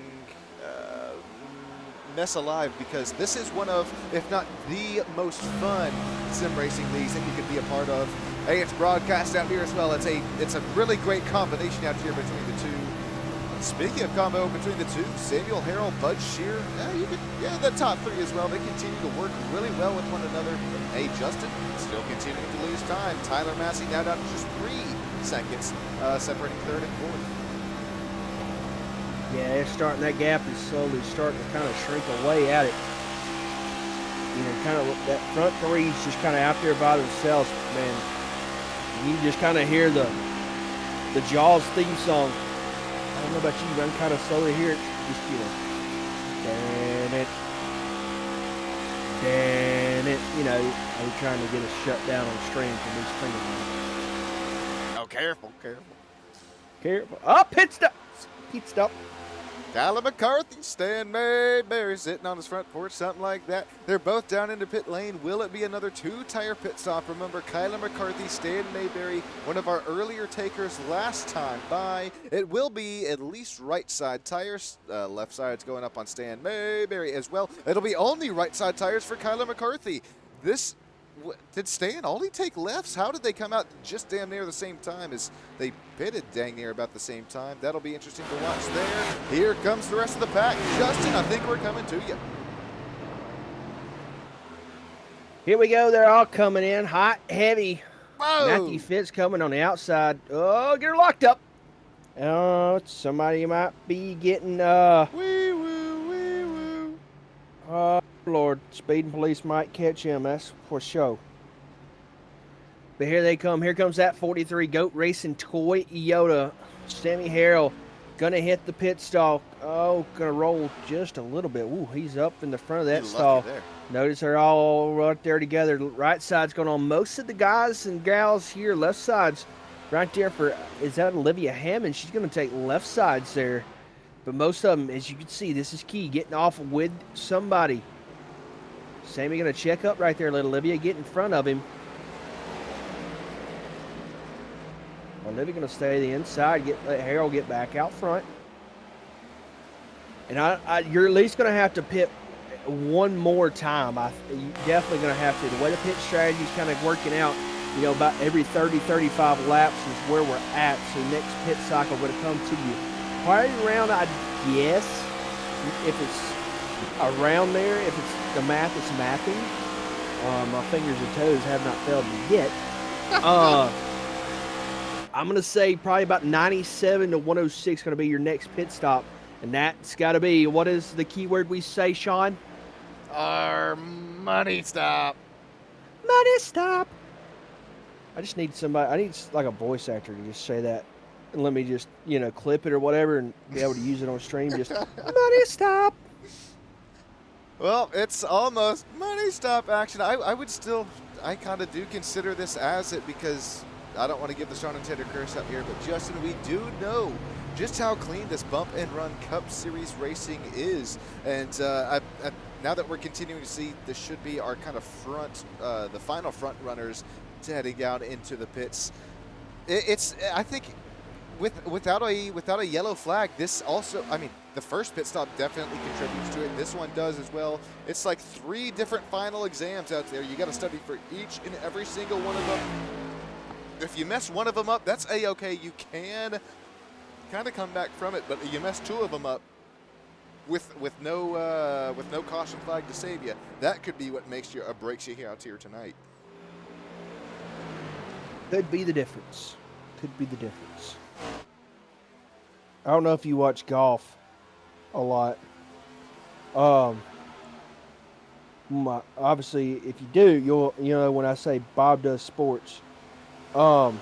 Speaker 1: Mess Alive, because this is one of, if not the most fun sim racing leagues that you could be a part of. Hey, it's broadcast out here as well. It's a really great combination out here between the two. Speaking of combo between the two, Samuel Harrell, Bud Shear, the top 3 as well. They continue to work really well with one another. Hey, Justin still continuing to lose time. Tyler Massey now down to just 3 seconds, separating 3rd and 4th.
Speaker 2: Yeah, it's starting, that gap is slowly starting to kind of shrink away at it. You know, kind of that front 3 is just kind of out there by themselves, man. You just kind of hear the Jaws theme song. I don't know about you, but I'm kind of slowly hear it. Just, you know, damn it. You know, I'm trying to get a shutdown on stream from these things.
Speaker 1: Oh, careful.
Speaker 2: Oh, pit stop.
Speaker 1: Kyler McCarthy, Stan Mayberry sitting on his front porch, something like that. They're both down into pit lane. Will it be another 2-tire pit stop? Remember, Kyler McCarthy, Stan Mayberry, one of our earlier takers last time by. It will be at least right side tires. Left side's going up on Stan Mayberry as well. It'll be only right side tires for Kyler McCarthy. Did Stan only take lefts? How did they come out just damn near the same time as they pitted dang near about the same time? That'll be interesting to watch there. Here comes the rest of the pack. Justin, I think we're coming to you.
Speaker 2: Here we go. They're all coming in hot, heavy.
Speaker 1: Whoa.
Speaker 2: Matthew Fitz coming on the outside. Oh, get her locked up. Oh, somebody might be getting,
Speaker 1: Wee woo.
Speaker 2: Lord, speeding police might catch him. That's for sure. But here they come. Here comes that 43 Goat Racing Toyota. Sammy Harrell gonna hit the pit stall. Oh, gonna roll just a little bit. Ooh, he's up in the front of that stall. Notice they're all right there together. Right side's going on. Most of the guys and gals here, left side's right there for, is that Olivia Hammond? She's gonna take left sides there. But most of them, as you can see, this is key. Getting off with somebody. Sammy going to check up right there. Let Olivia get in front of him. Olivia going to stay the inside. Let Harold get back out front. And you're at least going to have to pit one more time. You're definitely going to have to. The way the pit strategy is kind of working out, you know, about every 30, 35 laps is where we're at. So next pit cycle would have come to you. Right around, I guess, if it's around there, if it's the math is mapping. My fingers and toes have not failed me yet. I'm going to say probably about 97 to 106 going to be your next pit stop. And that's got to be, what is the keyword we say, Sean?
Speaker 1: Our money stop.
Speaker 2: Money stop. I just need somebody, I need like a voice actor to just say that. And let me just, you know, clip it or whatever and be able to use it on stream. Just, money stop.
Speaker 1: Well, it's almost money stop action. I would still, I kind of do consider this as it, because I don't want to give the Sean and Tender curse up here, but Justin, we do know just how clean this Bump and Run Cup Series racing is. And now that we're continuing to see, this should be our kind of front, the final front runners heading out into the pits. It's I think, without a yellow flag, this also, I mean, the first pit stop definitely contributes to it. This one does as well. It's like 3 different final exams out there. You got to study for each and every single one of them. If you mess one of them up, that's a-okay. You can kind of come back from it, but you mess 2 of them up, with no caution flag to save you, that could be what makes you breaks you out here tonight.
Speaker 2: Could be the difference. Could be the difference. I don't know if you watch golf a lot. Obviously, if you do, you know when I say Bob does sports. But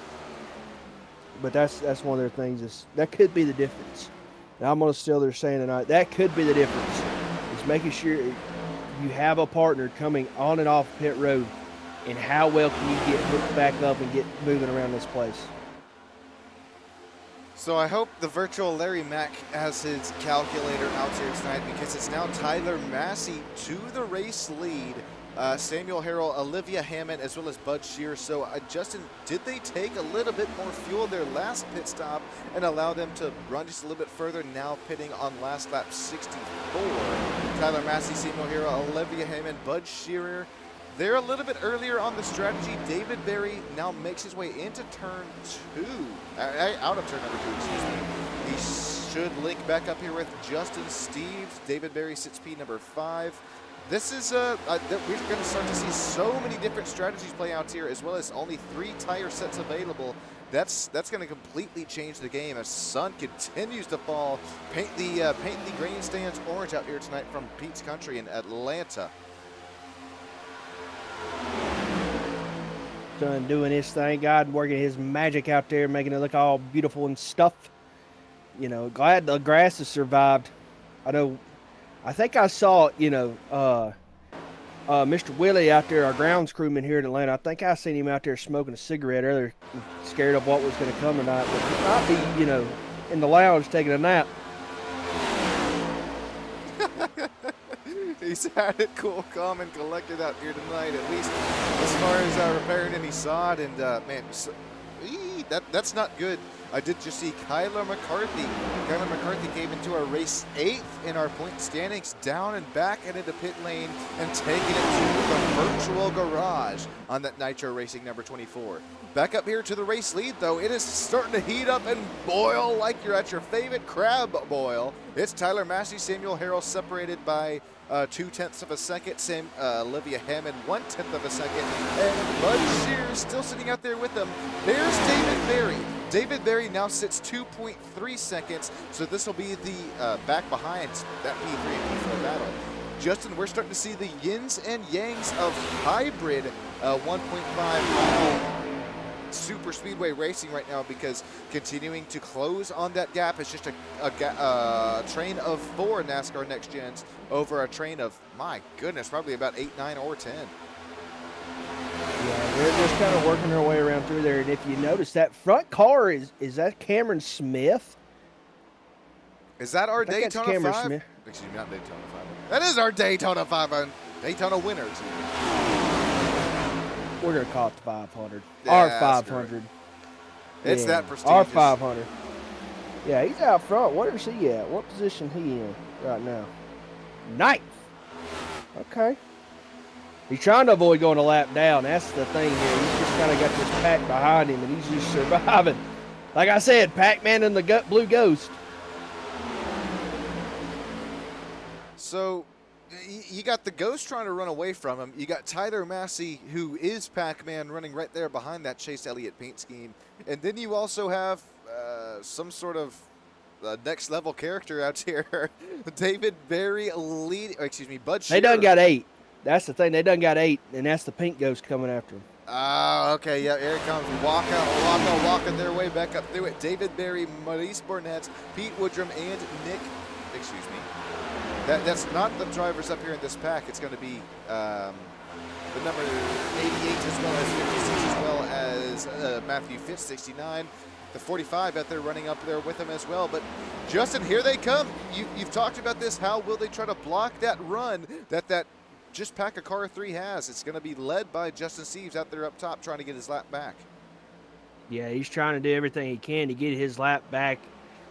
Speaker 2: that's one of their things. That could be the difference. And I'm gonna steal their saying tonight. That could be the difference. Is making sure you have a partner coming on and off pit road, and how well can you get hooked back up and get moving around this place.
Speaker 1: So I hope the virtual Larry Mack has his calculator out here tonight, because it's now Tyler Massey to the race lead. Samuel Harrell, Olivia Hammond, as well as Bud Shear. So, Justin, did they take a little bit more fuel their last pit stop and allow them to run just a little bit further, now pitting on last lap 64? Tyler Massey, Samuel Harrell, Olivia Hammond, Bud Shearer. They're a little bit earlier on the strategy. David Berry now makes his way into turn 2, out of turn number 2, excuse me. He should link back up here with Justin Steves. David Berry sits P number 5. This is, we're going to start to see so many different strategies play out here, as well as only 3 tire sets available. That's going to completely change the game as sun continues to fall. Paint the grandstands orange out here tonight from Pete's Country in Atlanta.
Speaker 2: Done doing his thing, God working his magic out there, making it look all beautiful and stuff. You know, glad the grass has survived. I think I saw, Mr. Willie out there, our grounds crewman here in Atlanta. I think I seen him out there smoking a cigarette earlier, scared of what was going to come tonight. But he might be, in the lounge taking a nap.
Speaker 1: He's had it cool, calm, and collected out here tonight, at least as far as repairing any sod. And, man, that's not good. I did just see Kyler McCarthy. Kyler McCarthy came into our race 8th in our point standings, down and back and into pit lane, and taking it to the virtual garage on that Nitro Racing number 24. Back up here to the race lead, though. It is starting to heat up and boil like you're at your favorite crab boil. It's Tyler Massey, Samuel Harrell separated by 0.2 of a second. Same Olivia Hammond, 1/10 of a second. And Bud Shear still sitting out there with them. There's David Berry. David Berry now sits 2.3 seconds, so this will be the back behind that P3 and P4 battle. Justin, we're starting to see the yins and yangs of hybrid 1.5 mile super speedway racing right now, because continuing to close on that gap is just a train of 4 NASCAR Next Gens over a train of, my goodness, probably about 8, 9, or 10.
Speaker 2: Yeah, they're just kind of working their way around through there. And if you notice, that front car is that Cameron Smith?
Speaker 1: Is that our Daytona 5?
Speaker 2: Smith.
Speaker 1: Excuse me, not Daytona 5. That is our Daytona 5, Daytona winners.
Speaker 2: We're going to call it the 500.
Speaker 1: Yeah,
Speaker 2: Our 500.
Speaker 1: It's that prestigious.
Speaker 2: Our 500. Yeah, he's out front. Where is he at? What position he in right now? 9th. Okay. He's trying to avoid going a lap down. That's the thing here. He's just kind of got this pack behind him, and he's just surviving. Like I said, Pac-Man and the Blue Ghost.
Speaker 1: So you got the Ghost trying to run away from him. You got Tyler Massey, who is Pac-Man, running right there behind that Chase Elliott paint scheme. And then you also have some sort of next-level character out here. David Berry Bud Shearer.
Speaker 2: They done got 8. That's the thing. They done got 8, and that's the pink Ghost coming after him.
Speaker 1: Okay, yeah, here it comes. Walking their way back up through it. David Berry, Maurice Burnett, Pete Woodrum, and Nick, excuse me. That's not the drivers up here in this pack. It's going to be the number 88 as well as 56 as well as Matthew Fitz, 69. The 45 out there running up there with him as well. But, Justin, here they come. You've talked about this. How will they try to block that run that just pack of car 3 has? It's going to be led by Justin Steves out there up top trying to get his lap back.
Speaker 2: Yeah, he's trying to do everything he can to get his lap back.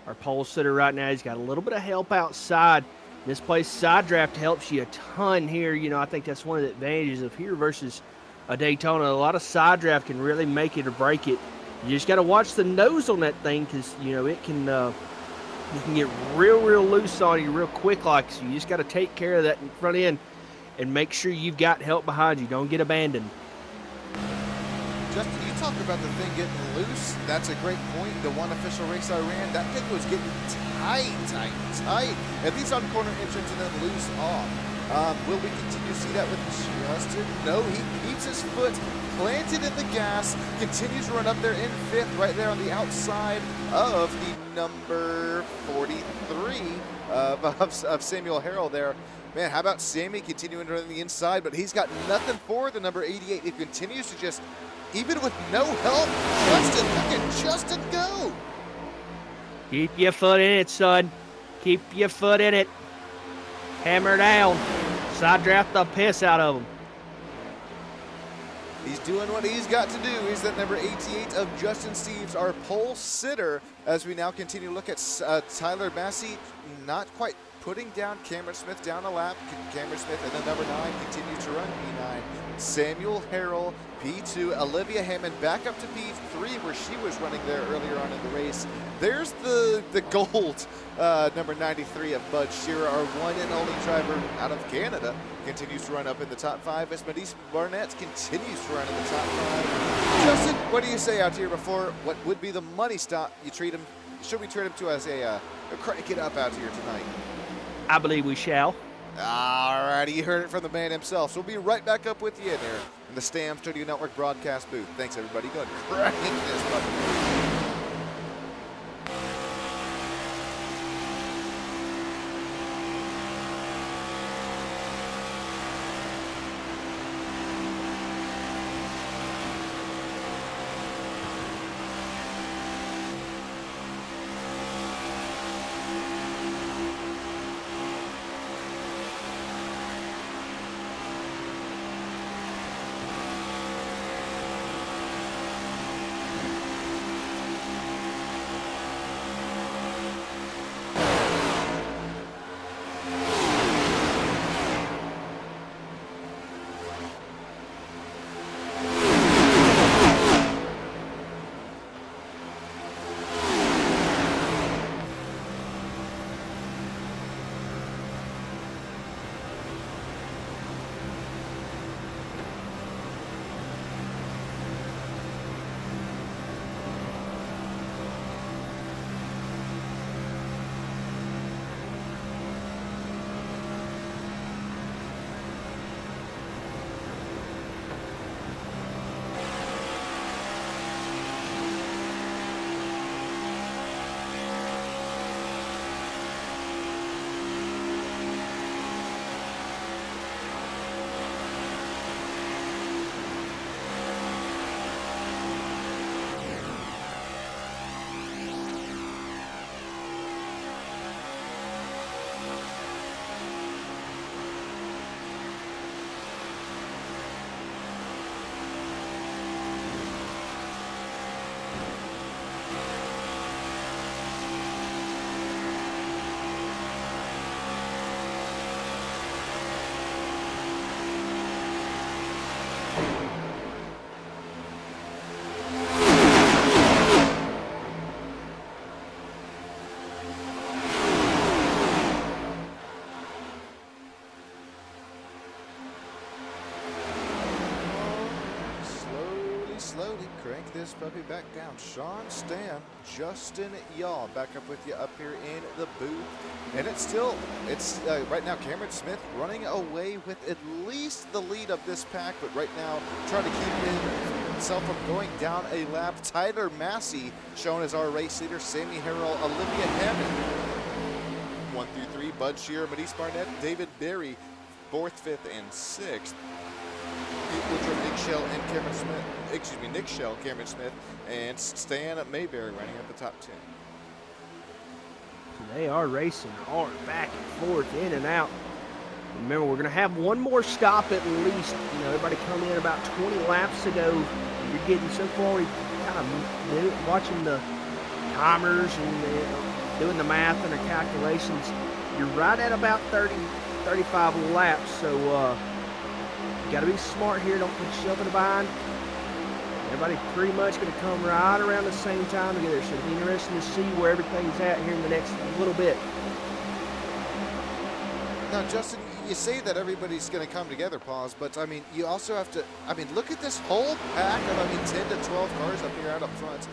Speaker 2: Our pole sitter right now, he's got a little bit of help outside. This place, side draft helps you a ton here. I think that's one of the advantages of here versus a Daytona. A lot of side draft can really make it or break it. You just got to watch the nose on that thing, because, it can You can get real loose on you real quick, like, so you just got to take care of that in front end and make sure you've got help behind you. Don't get abandoned.
Speaker 1: Justin, you talk about the thing getting loose. That's a great point. The one official race I ran, that thing was getting tight. At least on corner entrance and then loose off. Will we continue to see that with Justin? No, he keeps his foot planted in the gas, continues to run up there in 5th, right there on the outside of the number 43 of Samuel Harrell there. Man, how about Sammy continuing to run the inside, but he's got nothing for the number 88. It continues to just, even with no help, Justin, look at Justin go.
Speaker 2: Keep your foot in it, son. Keep your foot in it. Hammer down. Side draft the piss out of him.
Speaker 1: He's doing what he's got to do. He's that number 88 of Justin Steves, our pole sitter, as we now continue to look at Tyler Massey, not quite putting down Cameron Smith down a lap. Cameron Smith and the number 9 continues to run P9. Samuel Harrell, P2. Olivia Hammond back up to P3 where she was running there earlier on in the race. There's the gold number 93 of Bud Shearer, our one and only driver out of Canada, continues to run up in the top 5 as Medice Barnett continues to run in the top 5. Justin, what do you say out here before what would be the money stop? You treat him, should we treat him to as a crank it up out here tonight?
Speaker 2: I believe we shall.
Speaker 1: All righty, you heard it from the man himself. So we'll be right back up with you in there in the Stam Studio Network broadcast booth. Thanks, everybody. Go ahead and crank this button. Slowly crank this puppy back down. Sean Stam, Justin Yaw back up with you up here in the booth. And it's right now Cameron Smith running away with at least the lead of this pack, but right now trying to keep himself from going down a lap. Tyler Massey shown as our race leader. Sammy Harrell, Olivia Hammond. 1 through 3, Bud Shearer, Medice Barnett, David Berry, 4th, 5th, and 6th. Which are Nick Shell and Cameron Smith, Nick Shell, Cameron Smith, and Stan Mayberry running up the top 10.
Speaker 2: They are racing hard, back and forth, in and out. Remember, we're going to have one more stop at least. You know, everybody come in about 20 laps ago. You're getting so far, kind of watching the timers and doing the math and the calculations. You're right at about 30, 35 laps, so you got to be smart here. Don't put yourself in a bind. Everybody pretty much going to come right around the same time together. So it'll be interesting to see where everything's at here in the next little bit.
Speaker 1: Now, Justin, you say that everybody's going to come together, Pause, but, I mean, you also have to, I mean, look at this whole pack of, 10 to 12 cars up here out up front.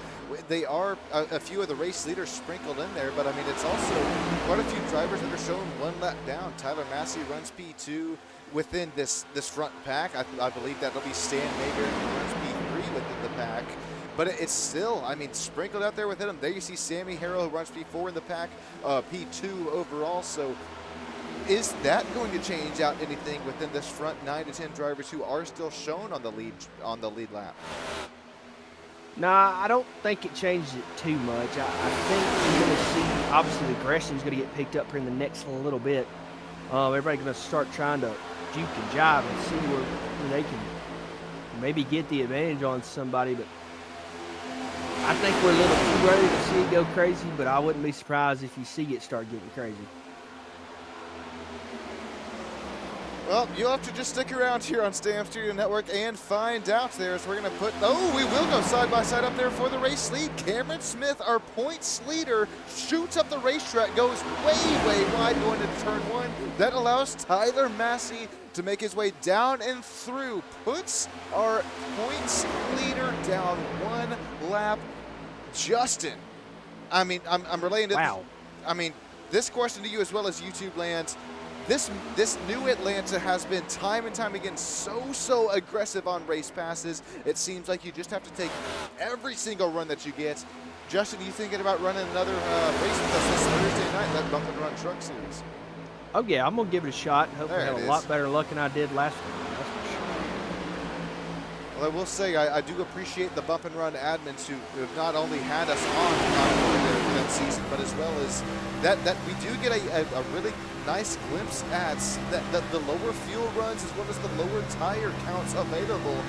Speaker 1: They are a few of the race leaders sprinkled in there, but, I mean, it's also quite a few drivers that are showing one lap down. Tyler Massey runs P2 within this front pack. I believe that'll be Stan Mayberry who runs P3 within the pack. But it's still, I mean, sprinkled out there within them. There you see Sammy Harrell who runs P4 in the pack, P2 overall. So is that going to change out anything within this front 9 to 10 drivers who are still shown on the lead lap?
Speaker 2: Nah, I don't think it changes it too much. I think you're going to see, obviously, the aggression is going to get picked up here in the next little bit. Everybody's going to start trying to juke and jive and see where they can maybe get the advantage on somebody. But I think we're a little too early to see it go crazy, but I wouldn't be surprised if you see it start getting crazy.
Speaker 1: Well, you'll have to just stick around here on Stam Studio Network and find out there as we're going to put, oh, we will go side by side up there for the race lead. Cameron Smith, our points leader, shoots up the racetrack, goes way wide going into turn 1. That allows Tyler Massey to make his way down and through, puts our points leader down 1 lap. Justin, I mean, I'm relaying to
Speaker 2: wow.
Speaker 1: I mean, this question to you as well as YouTube land. This new Atlanta has been time and time again so aggressive on race passes. It seems like you just have to take every single run that you get. Justin, you thinking about running another race with us this Thursday night, that Bump and Run Truck Series?
Speaker 2: Oh yeah, I'm gonna give it a shot. Hopefully have a lot better luck than I did last time. That's for sure.
Speaker 1: Well, I will say I do appreciate the Bump and Run admins who have not only had us on that season, but as well as that we do get a really nice glimpse at the lower fuel runs as well as the lower tire counts available.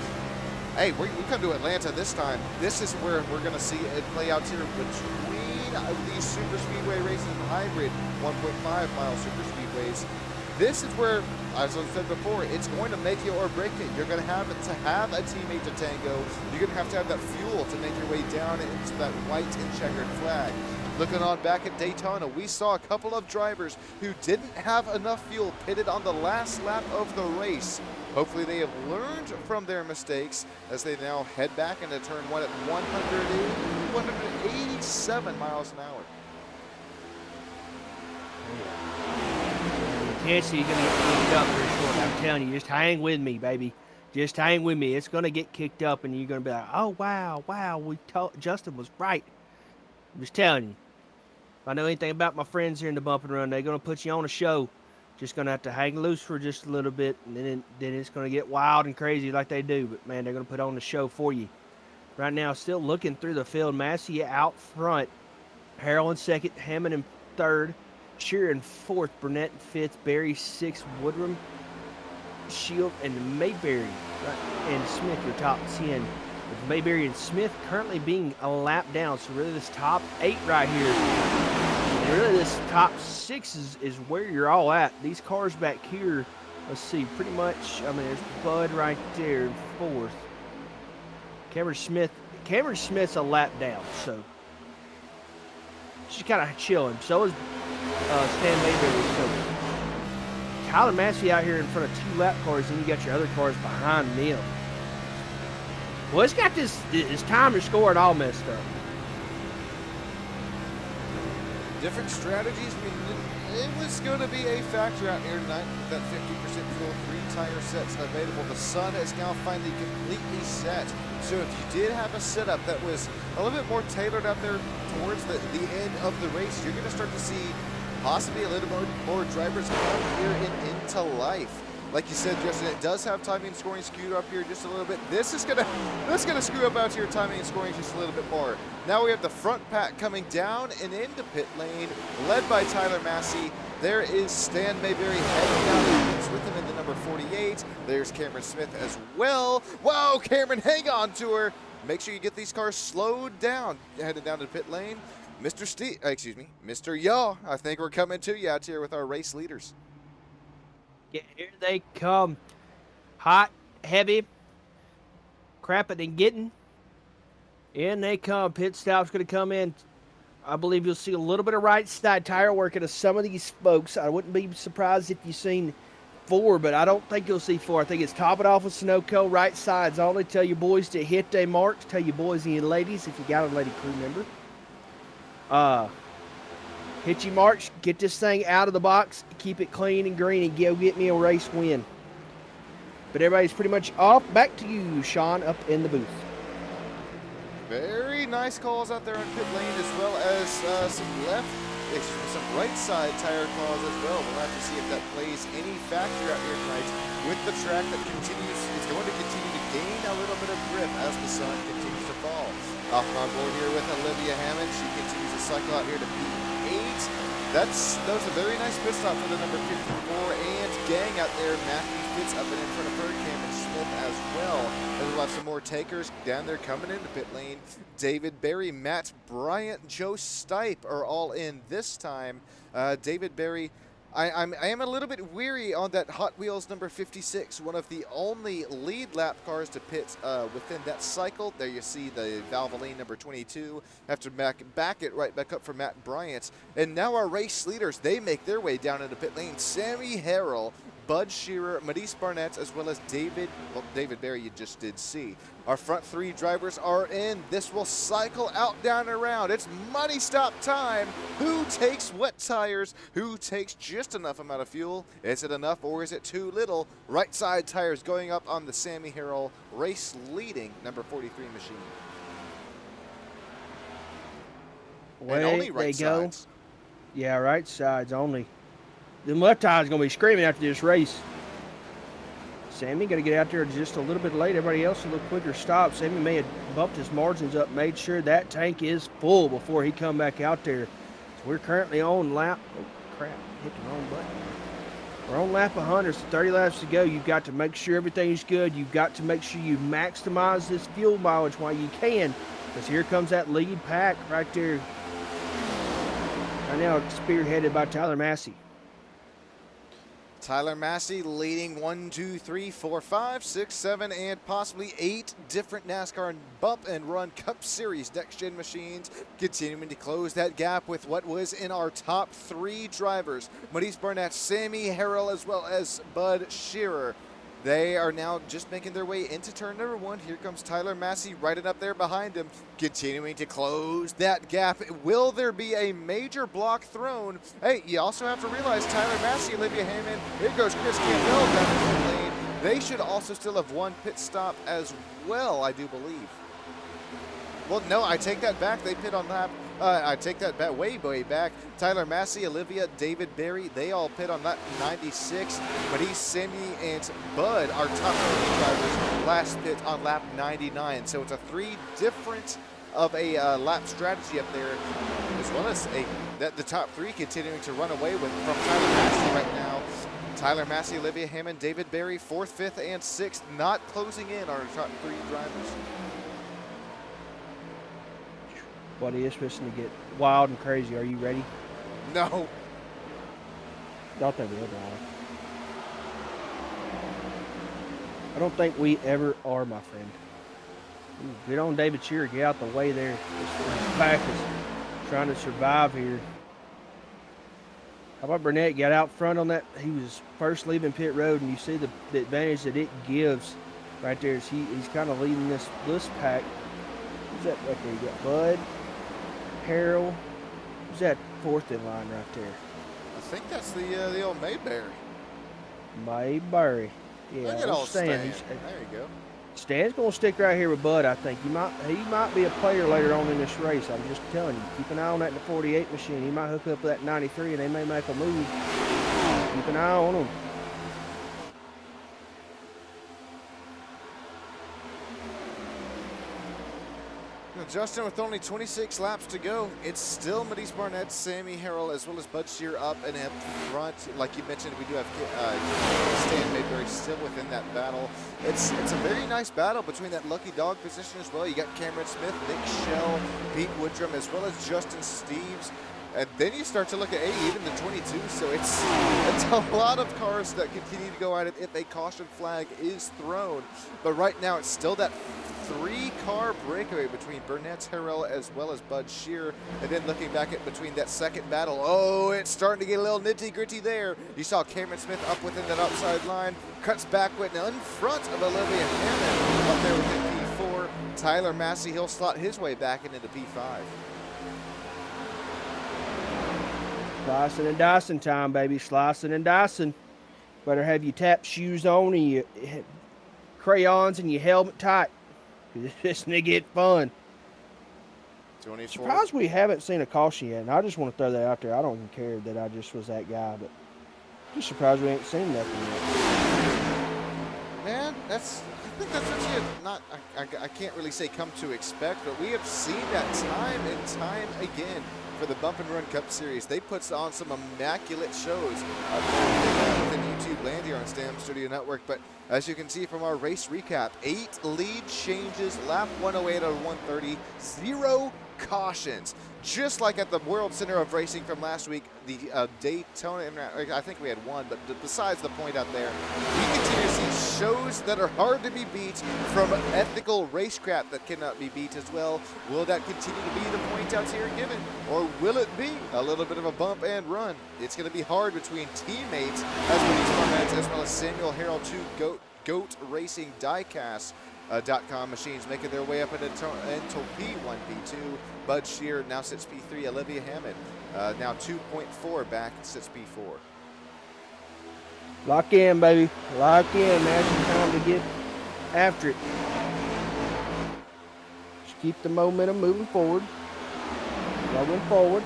Speaker 1: Hey, we come to Atlanta this time. This is where we're going to see it play out here between these super speedway races and hybrid 1.5 mile super speedways. This is where, as I said before, it's going to make you or break it. You're going to have a teammate to tango. You're going to have that fuel to make your way down into that white and checkered flag. Looking on back at Daytona, we saw a couple of drivers who didn't have enough fuel pitted on the last lap of the race. Hopefully they have learned from their mistakes as they now head back into turn 1 at 187 miles an hour.
Speaker 2: Intensity, you're going to get kicked up pretty short. I'm telling you, just hang with me, baby. Just hang with me. It's going to get kicked up, and you're going to be like, oh, wow, Justin was right. I'm just telling you. If I know anything about my friends here in the Bump and Run, they're going to put you on a show. Just going to have to hang loose for just a little bit, and then it's going to get wild and crazy like they do. But, man, they're going to put on the show for you. Right now, still looking through the field. Massey out front. Harrell in second. Hammond in third. Shearer in fourth. Burnett in fifth. Berry sixth. Woodrum, Shield, and Mayberry. And Smith, your top 10. With Mayberry and Smith currently being a lap down. So, really, this top 8 right here. And really, this top 6 is where you're all at. These cars back here, let's see, pretty much, I mean, there's Bud right there in fourth. Cameron Smith's a lap down, so she's kind of chilling. So is Stan Mayberry. So Tyler Massey out here in front of 2 lap cars, and you got your other cars behind them. Well, it's got this time to score it all messed up.
Speaker 1: Different strategies. I mean, it was going to be a factor out here tonight with that 50% fuel, 3 tire sets available. The sun is now finally completely set. So if you did have a setup that was a little bit more tailored out there towards the end of the race, you're going to start to see possibly a little more drivers come here and into life. Like you said, Justin, it does have timing and scoring skewed up here just a little bit. This is gonna screw up out here timing and scoring just a little bit more. Now we have the front pack coming down and into pit lane, led by Tyler Massey. There is Stan Mayberry heading down the pits with him in the number 48. There's Cameron Smith as well. Wow, Cameron, hang on to her. Make sure you get these cars slowed down, headed down to pit lane. Mr. Yaw, I think we're coming to you out here with our race leaders.
Speaker 2: Yeah, here they come. Hot, heavy, crapping and getting. In they come. Pit stop's going to come in. I believe you'll see a little bit of right side tire work out of some of these folks. I wouldn't be surprised if you've seen 4, but I don't think you'll see 4. I think it's top it off with Sunoco, right sides only. Tell your boys to hit their marks. Tell your boys and your ladies, if you got a lady crew member. Hit your marks, get this thing out of the box, keep it clean and green, and go get me a race win. But everybody's pretty much off. Back to you, Sean, up in the booth.
Speaker 1: Very nice calls out there in pit lane, as well as some right side tire calls as well. We'll have to see if that plays any factor out here tonight with the track that is going to continue to gain a little bit of grip as the sun continues to fall. Off on board here with Olivia Hammond. She continues to cycle out here to P8. That was a very nice pit stop for the number 54 and gang out there. Matthew Fitz up and in front of her, Cameron Smith as well. And we'll have some more takers down there coming into pit lane. David Berry, Matt Bryant, Joe Stipe are all in this time. David Berry, I am a little bit weary on that Hot Wheels number 56, one of the only lead lap cars to pit within that cycle. There you see the Valvoline number 22. Have to back it right back up for Matt Bryant. And now our race leaders, they make their way down into pit lane. Sammy Harrell, Bud Shearer, Matisse Barnett, as well as David Berry you just did see. Our front 3 drivers are in. This will cycle out, down, and around. It's money stop time. Who takes wet tires? Who takes just enough amount of fuel? Is it enough or is it too little? Right side tires going up on the Sammy Harrell race leading number 43 machine.
Speaker 2: Way
Speaker 1: and only right
Speaker 2: they go.
Speaker 1: sides.
Speaker 2: Yeah, right sides only. The left tire's going to be screaming after this race. Sammy got to get out there just a little bit late. Everybody else a little quicker stop. Sammy may have bumped his margins up, made sure that tank is full before he come back out there. So we're currently on lap. Oh, crap. Hit the wrong button. We're on lap 100. So 30 laps to go. You've got to make sure everything's good. You've got to make sure you maximize this fuel mileage while you can. Because here comes that lead pack right there. Right now it's spearheaded by Tyler Massey.
Speaker 1: Tyler Massey leading 1, 2, 3, 4, 5, 6, 7, and possibly 8 different NASCAR Bump and Run Cup Series next-gen machines, continuing to close that gap with what was in our top 3 drivers, Matisse Barnett, Sammy Harrell, as well as Bud Shearer. They are now just making their way into turn number 1. Here comes Tyler Massey right up there behind him, continuing to close that gap. Will there be a major block thrown? Hey, you also have to realize Tyler Massey, Olivia Hammond, here goes Chris Campbell down the lane. They should also still have one pit stop as well, I do believe. Well, no, I take that back. They pit on lap. I take that back, way back. Tyler Massey, Olivia, David Berry, they all pit on lap 96. Matisse, Sammy, and Bud, our top 3 drivers, last pit on lap 99. So it's a 3 different of a lap strategy up there, as well as the top 3 continuing to run away with from Tyler Massey right now. Tyler Massey, Olivia Hammond, David Berry, 4th, 5th, and 6th, not closing in on our top 3 drivers.
Speaker 2: Buddy, it's fixing to get wild and crazy. Are you ready?
Speaker 1: No.
Speaker 2: Don't think we ever are. I don't think we ever are, my friend. Ooh, get on David Shearer. Get out the way there. This pack is trying to survive here. How about Burnett got out front on that? He was first leaving pit road, and you see the advantage that it gives right there. He's kind of leading this pack. Who's that right there? You got Bud, Harrell. Who's that 4th in line right there?
Speaker 1: I think that's the old Mayberry.
Speaker 2: Mayberry. Yeah,
Speaker 1: Look at old Stan.
Speaker 2: There
Speaker 1: you go.
Speaker 2: Stan's going to stick right here with Bud, I think. He might be a player later on in this race. I'm just telling you. Keep an eye on that in the 48 machine. He might hook up with that 93, and they may make a move. Keep an eye on him.
Speaker 1: Justin, with only 26 laps to go, it's still Matisse Barnett, Sammy Harrell, as well as Bud Shearer up and up front. Like you mentioned, we do have Stan Mayberry still within that battle. It's a very nice battle between that lucky dog position as well. You got Cameron Smith, Nick Schell, Pete Woodrum, as well as Justin Steves. And then you start to look at even the 22. So it's a lot of cars that continue to go at it if a caution flag is thrown. But right now, it's still that 3-car breakaway between Burnett Harrell as well as Bud Shear. And then looking back at between that second battle, oh, it's starting to get a little nitty-gritty there. You saw Cameron Smith up within that outside line, cuts back in front of Olivia Hammond up there within P4. Tyler Massey, he'll slot his way back into P5.
Speaker 2: Slicing and dicing time, baby. Slicing and dicing. Better have your tap shoes on and your crayons and your helmet tight. Because it's going to get fun.
Speaker 1: 24.
Speaker 2: Surprised we haven't seen a caution yet. And I just want to throw that out there. I don't even care that I just was that guy. But just surprised we ain't seen nothing yet.
Speaker 1: Man, I think that's what you not, I can't really say come to expect, but we have seen that time and time again. For the Bump and Run Cup Series, they put on some immaculate shows within YouTube land here on Stam Studio Network. But as you can see from our race recap, 8 lead changes, lap 108 out of 130, 0 cautions. Just like at the World Center of Racing from last week, the Daytona, I think we had one, but besides the point out there, we continue to see shows that are hard to be beat from ethical racecraft that cannot be beat as well. Will that continue to be the point outs here given, or will it be a little bit of a bump and run? It's going to be hard between teammates as well as Samuel Harrell, 2 Goat Racing Diecast. .com machines making their way up into P1, P2. Bud Shear now sits P3. Olivia Hammond now 2.4 back, sits P4.
Speaker 2: Lock in, baby. Lock in. Now's your time to get after it. Just keep the momentum moving forward. Rolling forward.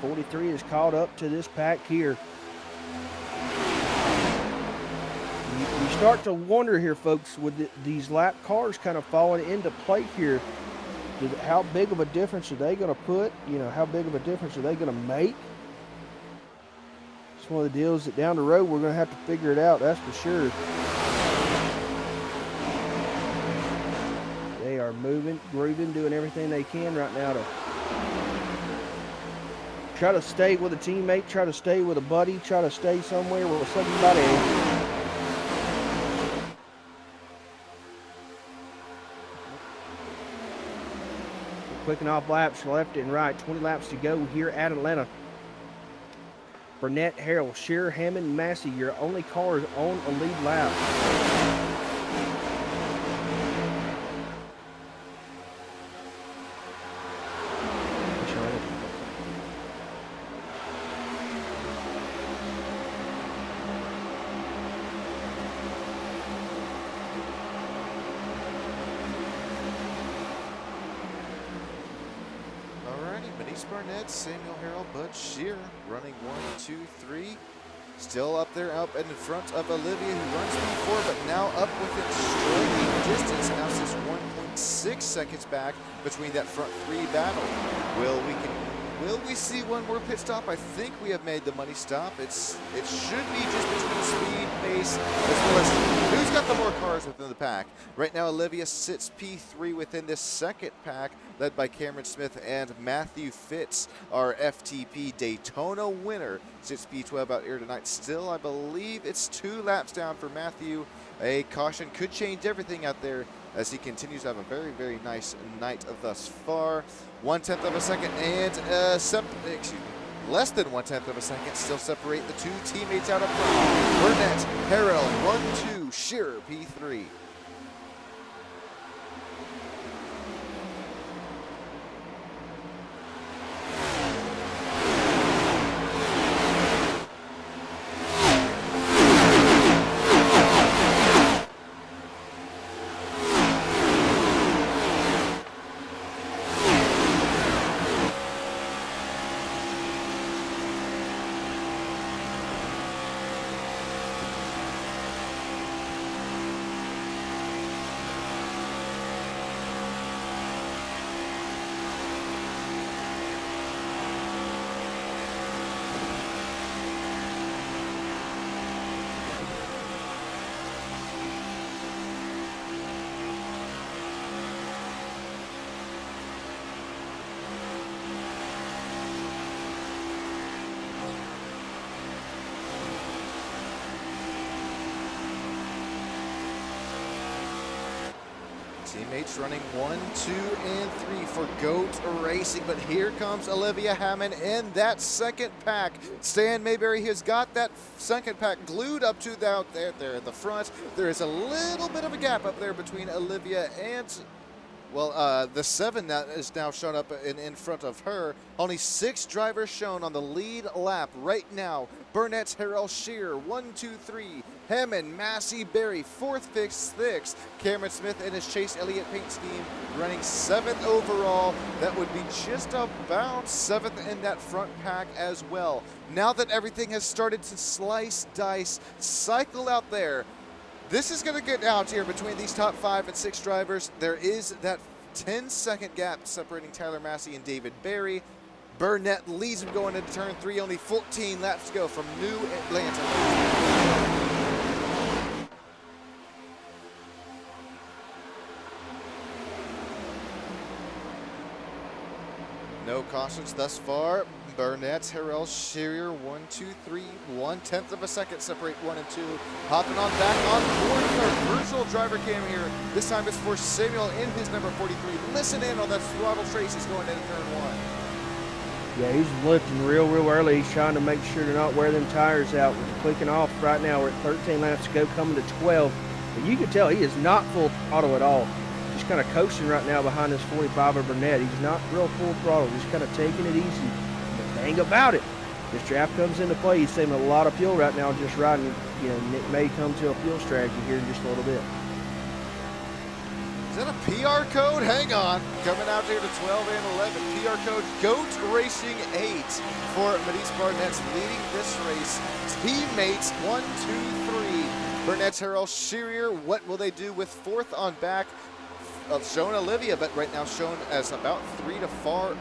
Speaker 2: 43 is caught up to this pack here. You start to wonder here, folks, with these lap cars kind of falling into play here, how big of a difference are they going to put? You know, how big of a difference are they going to make? It's one of the deals that down the road we're going to have to figure it out, that's for sure. They are moving, grooving, doing everything they can right now to try to stay with a teammate, try to stay with a buddy, try to stay somewhere with somebody. Clicking off laps left and right. 20 laps to go here at Atlanta. Burnett, Harrell, Shear, Hammond, Massey, your only cars on a lead lap.
Speaker 1: Burnett, Samuel Harrell, Bud Shear running 1, 2, 3. Still up there, up in front of Olivia, who runs P4, but now up within striking distance. Now sits 1.6 seconds back between that front 3 battle. Will we see one more pit stop? I think we have made the money stop. It should be just between speed, pace, as well as who's got the more cars within the pack. Right now, Olivia sits P3 within this second pack, led by Cameron Smith and Matthew Fitz, our FTP Daytona winner. Sits P12 out here tonight. Still, I believe it's 2 laps down for Matthew. A caution could change everything out there as he continues to have a very, very nice night thus far. 1/10 of a second and less than 1/10 of a second still separate the 2 teammates out of front. Burnett, Harrell, 1, 2, Shearer, P3. Teammates running 1, 2, and 3 for GOAT Racing, but here comes Olivia Hammond in that second pack. Stan Mayberry has got that second pack glued up to out there at the front. There is a little bit of a gap up there between Olivia and, well, the 7 that is now shown up in front of her. Only 6 drivers shown on the lead lap right now. Burnett, Harrell, Shearer, 1, 2, 3. Hammond, Massey, Berry, 4th, 5th, 6th. Cameron Smith and his Chase Elliott paint scheme running 7th overall. That would be just about 7th in that front pack as well. Now that everything has started to slice, dice, cycle out there, this is going to get out here between these top 5 and 6 drivers. There is that 10-second gap separating Tyler Massey and David Berry. Burnett leads him going into turn 3. Only 14 laps to go from New Atlanta. No cautions thus far. Burnett, Harrell, Shearer, 1, 2, 3, 1/10 of a second separate 1 and 2. Hopping on back on board with our virtual driver cam here. This time it's for Samuel in his number 43. Listen in on that throttle trace he's going into turn 1.
Speaker 2: Yeah, he's lifting real early. He's trying to make sure to not wear them tires out. We're clicking off right now. We're at 13 laps to go, coming to 12. But you can tell he is not full throttle at all. Just kind of coasting right now behind this 45 of Burnett. He's not real full throttle, just kind of taking it easy. The thing about it, this draft comes into play. He's saving a lot of fuel right now just riding. You know, it may come to a fuel strategy here in just a little bit.
Speaker 1: Is that a PR code? Hang on. Coming out here to 12 and 11. PR code GOAT Racing 8 for Matisse Barnett's leading this race. Teammates 1, 2, 3. Burnett, Harrell, Shearer. What will they do with 4th on back? Shown Olivia, but right now shown as about 3 to 4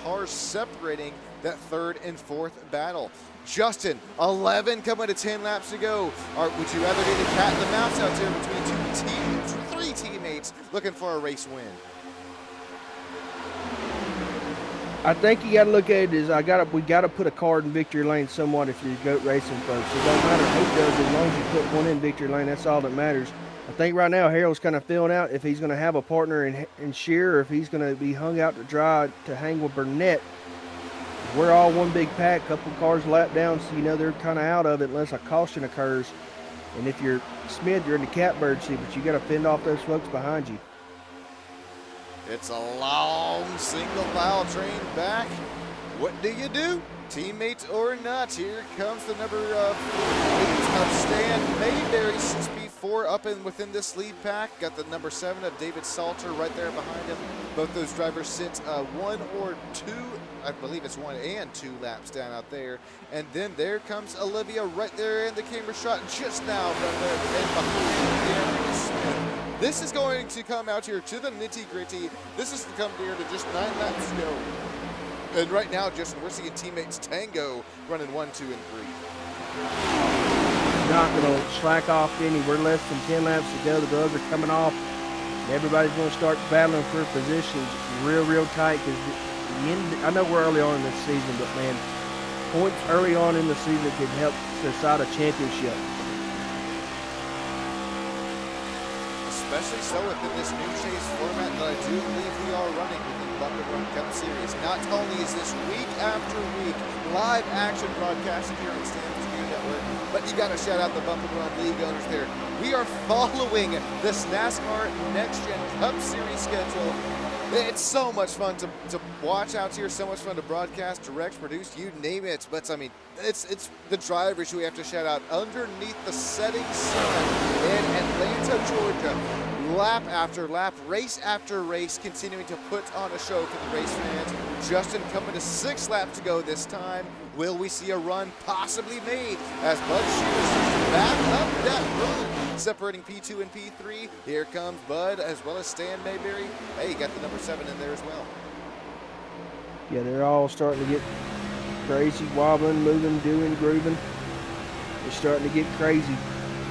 Speaker 1: cars separating that 3rd and 4th battle. Justin, 11 coming to 10 laps to go. Would you rather be the cat and the mouse out there between 3 teammates looking for a race win?
Speaker 2: I think you got to look at it as we got to put a card in victory lane somewhat if you're GOAT Racing folks. It don't matter who does it, as long as you put one in victory lane, that's all that matters. I think right now Harold's kind of filling out if he's going to have a partner in Shearer or if he's going to be hung out to dry to hang with Burnett. We're all one big pack, couple cars lap down, so you know they're kind of out of it unless a caution occurs. And if you're Smith, you're in the catbird seat, but you got to fend off those folks behind you.
Speaker 1: It's a long single file train back. What do you do? Teammates or not? Here comes the number 8 of Stan Mayberry, 6B4 up and within this lead pack. Got the number 7 of David Salter right there behind him. Both those drivers sit 1 or 2, I believe it's 1 and 2 laps down out there. And then there comes Olivia right there in the camera shot just now right there and behind Cameron Smith. This is going to come out here to the nitty-gritty. This is to come here to just 9 laps to go. And right now, Justin, we're seeing teammates tango running 1, 2, and 3.
Speaker 2: Not going to slack off any. We're less than 10 laps to go. The gloves are coming off. And everybody's going to start battling for positions real tight. Because I know we're early on in this season, but man, points early on in the season can help decide a championship.
Speaker 1: Especially so within this new chase format that I do believe we are running within the Bump and Run Cup Series. Not only is this week after week live action broadcasting here on the Stanford Media Network, but you got to shout out the Bump and Run League owners there. We are following this NASCAR Next Gen Cup Series schedule. It's so much fun to watch out here, so much fun to broadcast, direct, produce, you name it. But I mean, it's the drivers who we have to shout out underneath the setting sun in Atlanta, Georgia. Lap after lap, race after race, continuing to put on a show for the race fans. Justin coming to 6 laps to go this time. Will we see a run possibly made as Bud Shears back up that run, separating P2 and P3? Here comes Bud as well as Stan Mayberry. Hey, you got the number 7 in there as well.
Speaker 2: Yeah, they're all starting to get crazy, wobbling, moving, doing, grooving. They're starting to get crazy.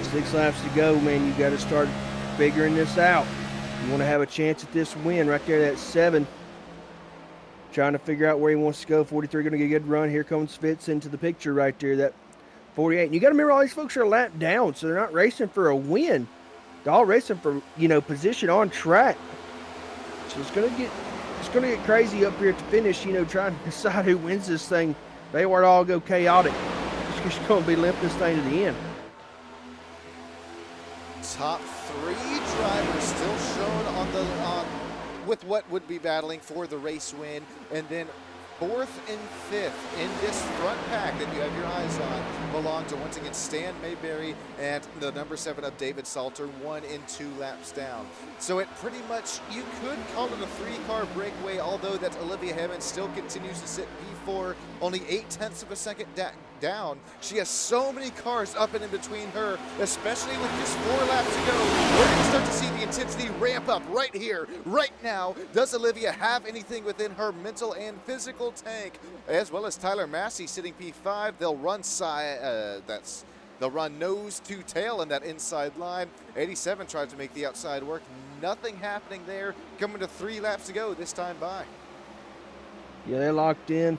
Speaker 2: 6 laps to go, man. You got to start figuring this out. You want to have a chance at this win right there, that 7. Trying to figure out where he wants to go. 43 going to get a good run. Here comes Fitz into the picture right there, that 48. And you got to remember all these folks are a lap down, so they're not racing for a win. They're all racing for, position on track. So it's gonna get crazy up here at the finish, trying to decide who wins this thing. They were to all go chaotic. It's just gonna be limp this thing to the end.
Speaker 1: Top 3 drivers still shown on with what would be battling for the race win, and then 4th and 5th in this front pack that you have your eyes on belong to, once again, Stan Mayberry and the number 7 of David Salter, 1 and 2 laps down. So it pretty much, you could call it a 3-car breakaway, although that Olivia Hammond still continues to sit P4, only 0.8 of a second down. She has so many cars up and in between her, especially with just 4 laps to go. We're going to start to see the intensity ramp up right here, right now. Does Olivia have anything within her mental and physical tank? As well as Tyler Massey sitting P5. They'll run they'll run nose to tail in that inside line. 87 tries to make the outside work. Nothing happening there. Coming to 3 laps to go this time by.
Speaker 2: Yeah, they're locked in,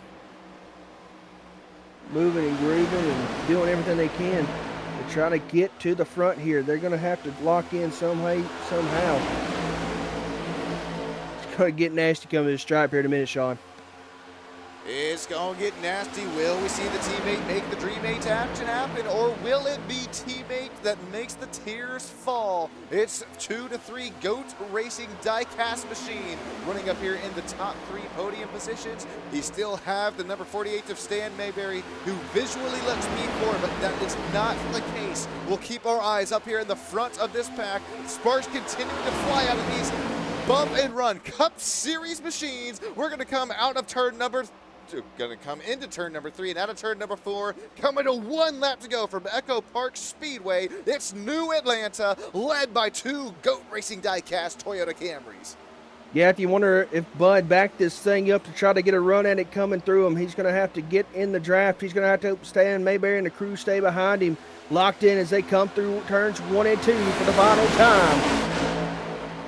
Speaker 2: moving and grooving and doing everything they can to try to get to the front here. They're going to have to lock in somehow. It's going to get nasty coming to the stripe here in a minute, Sean.
Speaker 1: It's going to get nasty. Will we see the teammate make the dreammate action happen, or will it be teammate that makes the tears fall? It's 2 to 3 GOAT Racing diecast machine running up here in the top 3 podium positions. You still have the number 48 of Stan Mayberry, who visually looks P4, but that is not the case. We'll keep our eyes up here in the front of this pack. Sparks continuing to fly out of these bump and run Cup Series machines. We're going to come out of turn number going to come into turn number 3 and out of turn number 4, coming to 1 lap to go from EchoPark Speedway. It's New Atlanta, led by 2 GOAT Racing diecast Toyota Camrys.
Speaker 2: Yeah, if you wonder if Bud backed this thing up to try to get a run at it coming through him, he's going to have to get in the draft. He's going to have to stand Mayberry and the crew stay behind him, locked in as they come through turns 1 and 2 for the final time.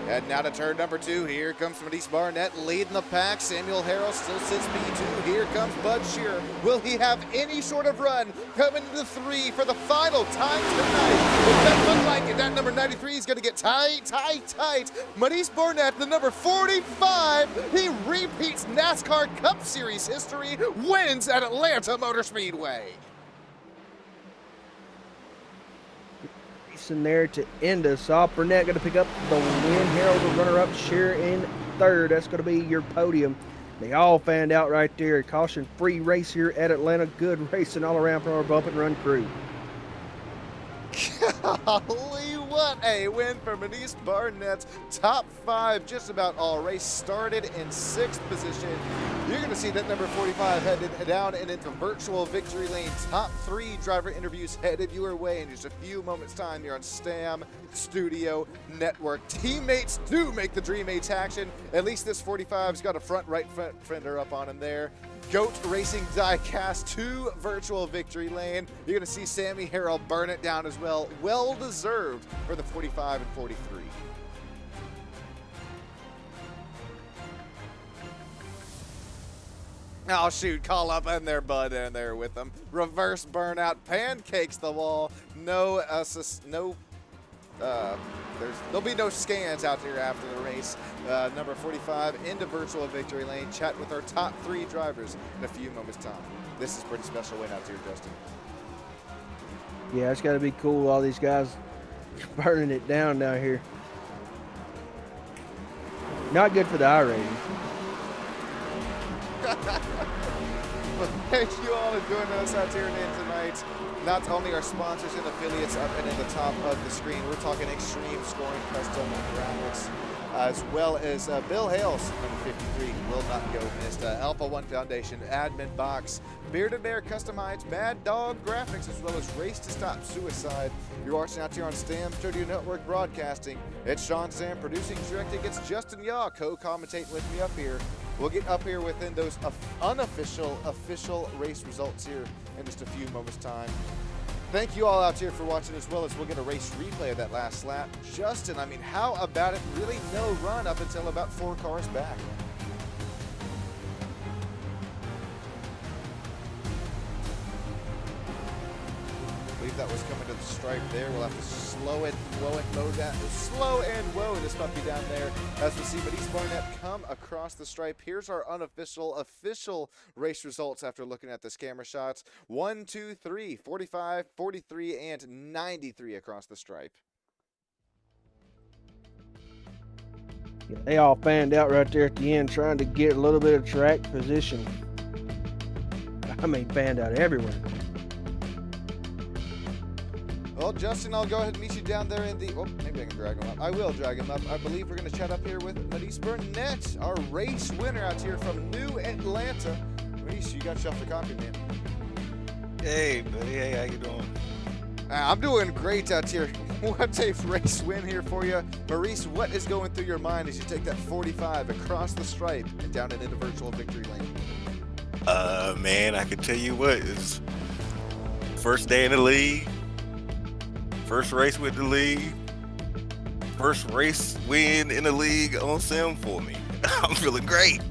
Speaker 1: Heading out of turn number 2, here comes Matisse Barnett leading the pack. Samuel Harrell still sits B2. Here comes Bud Shearer. Will he have any sort of run coming into 3 for the final time tonight? It doesn't look like it. That number 93 is going to get tight. Matisse Barnett, the number 45, he repeats NASCAR Cup Series history, wins at Atlanta Motor Speedway.
Speaker 2: In there to end us off. Burnett going to pick up the win. Harold the runner-up, Shearer in 3rd. That's going to be your podium. They all fanned out right there. Caution-free race here at Atlanta. Good racing all around from our bump and run crew.
Speaker 1: Golly, what a win for Matisse Barnett. Top 5 just about all race. Started in 6th position. You're going to see that number 45 headed down and into virtual victory lane. Top 3 driver interviews headed your way in just a few moments' time here on STAM Studio Network. Teammates do make the dreammates action. At least this 45's got a front fender up on him there. GOAT Racing diecast 2 virtual victory lane. You're going to see Sammy Harrell burn it down as well. Well deserved for the 45 and 43. Oh, shoot, call up in there, Bud, in there with them. Reverse burnout, pancakes the wall. No assist, there'll be no scans out here after the race. Number 45 into virtual victory lane. Chat with our top 3 drivers in a few moments' time. This is a pretty special win out here, Justin.
Speaker 2: Yeah, it's got to be cool. All these guys burning it down here. Not good for the I rating.
Speaker 1: Well, thank you all for joining us out here in tonight. Not only our sponsors and affiliates up and in the top of the screen, we're talking Extreme Scoring Custom Graphics, as well as Bill Hales, number 53, will not go missed. Alpha One Foundation, Admin Box, Bearded Bear Customized, Mad Dog Graphics, as well as Race to Stop Suicide. You're watching out here on STAM Studio Network Broadcasting. It's Sean Sam producing, directing. It's Justin Yaw co-commentating with me up here. We'll get up here within those unofficial, official race results here in just a few moments' time. Thank you all out here for watching, as well as we'll get a race replay of that last lap. Justin, I mean, how about it? Really no run up until about 4 cars back. I believe that was coming to the stripe there. We'll have to slow and whoa this puppy down there as we see Maurice Barnett come across the stripe. Here's our official race results after looking at this camera shots. 1, 2, 3, 45, 43, and 93 across the stripe.
Speaker 2: They all fanned out right there at the end, trying to get a little bit of track position. I mean, fanned out everywhere.
Speaker 1: Well, Justin, I'll go ahead and meet you down there in the... Oh, maybe I can drag him up. I will drag him up. I believe we're going to chat up here with Maurice Burnett, our race winner out here from New Atlanta. Maurice, you got yourself a copy, man.
Speaker 3: Hey, buddy. Hey, how you doing?
Speaker 1: I'm doing great out here. What a race win here for you. Maurice, what is going through your mind as you take that 45 across the stripe and down and into virtual victory lane?
Speaker 3: Man, I can tell you what, it's first day in the league, first race with the league, first race win in the league on sim for me. I'm feeling great.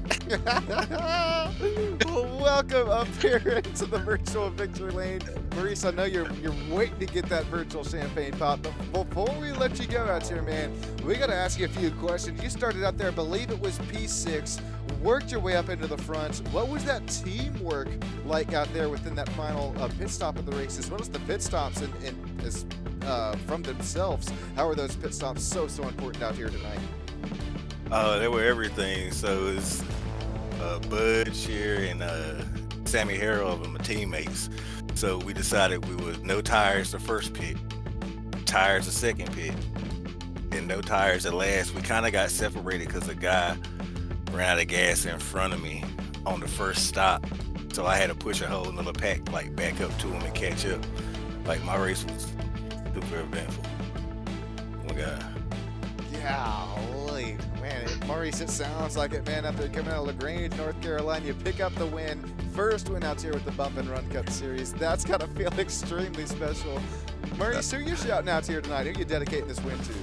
Speaker 1: Well, welcome up here into the virtual victory lane. Maurice, I know you're waiting to get that virtual champagne pop, but before we let you go out here, man, we got to ask you a few questions. You started out there, I believe it was P6, worked your way up into the front. What was that teamwork like out there within that final pit stop of the race, as well as the pit stops from themselves? How are those pit stops so important out here tonight?
Speaker 3: They were everything. So it's Bud, Shear, and Sammy Harrell of my teammates. So we decided we would no tires the first pit, tires the second pit, and no tires the last. We kind of got separated because a guy ran out of gas in front of me on the first stop. So I had to push a whole another pack like back up to him and catch up. Like my race was super eventful. Oh my God.
Speaker 1: Golly, man, Maurice, it sounds like it, man. After coming out of LaGrange, North Carolina, you pick up the win. First win out here with the Bump and Run Cup Series. That's got to feel extremely special. Maurice, who you shouting out here tonight? Who you dedicating this win to?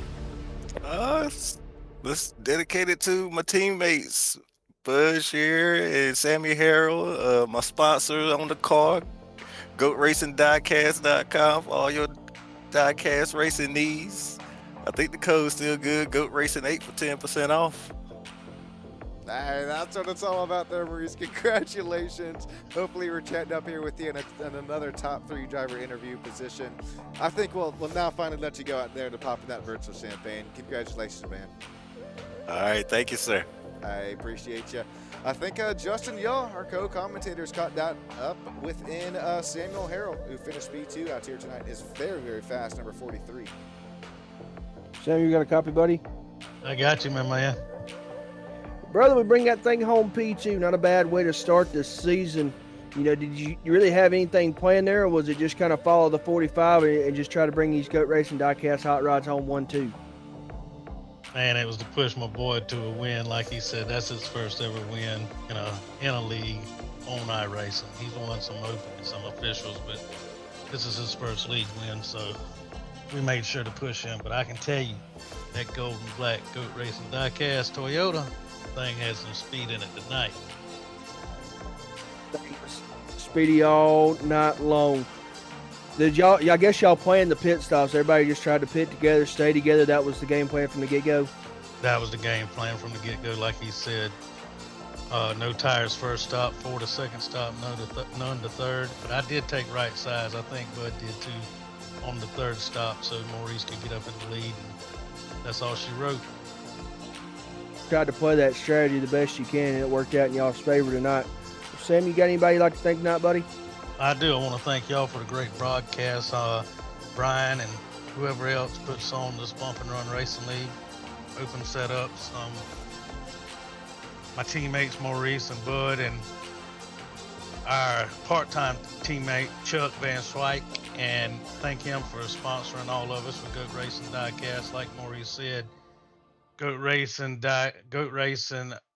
Speaker 3: Let's dedicate it to my teammates, Bud Shear and Sammy Harrell, my sponsor on the car, GoatRacingDiecast.com for all your diecast racing needs. I think the code's still good. Goat Racing 8 for 10% off.
Speaker 1: Hey, that's what it's all about there, Maurice. Congratulations. Hopefully we're chatting up here with you in another top 3 driver interview position. I think we'll now finally let you go out there to pop in that virtual champagne. Congratulations, man.
Speaker 3: All right. Thank you, sir.
Speaker 1: I appreciate you. I think Justin Yaw, our co-commentators, caught that up within Samuel Harrell, who finished B2 out here tonight, is very, very fast, number 43.
Speaker 2: Sam, you got a copy, buddy?
Speaker 4: I got you, my man.
Speaker 2: Brother, we bring that thing home P2. Not a bad way to start this season. You know, did you really have anything planned there, or was it just kind of follow the 45 and just try to bring these Goat Racing diecast hot rods home 1-2?
Speaker 4: Man, it was to push my boy to a win. Like he said, that's his first ever win in a league on iRacing. He's won some open and some officials, but this is his first league win, so we made sure to push him. But I can tell you, that gold and black Goat Racing diecast Toyota thing has some speed in it tonight.
Speaker 2: Speedy all night long. Did y'all? I guess y'all planned the pit stops. Everybody just tried to pit together, stay together. That was the game plan from the get-go.
Speaker 4: That was the game plan from the get-go, like he said. No tires first stop, 4 to second stop, none to third. But I did take right sides. I think Bud did too on the third stop, so Maurice could get up in the lead. And that's all she wrote.
Speaker 2: Tried to play that strategy the best you can, and it worked out in y'all's favor tonight. Sam, you got anybody you'd like to thank tonight, buddy?
Speaker 4: I do. I want to thank y'all for the great broadcast. Brian and whoever else puts on this Bump and Run Racing League, open setups. My teammates Maurice and Bud, and our part-time teammate Chuck Van Swyk, and thank him for sponsoring all of us for Goat Racing Diecast. Like Maurice said, Goat Racing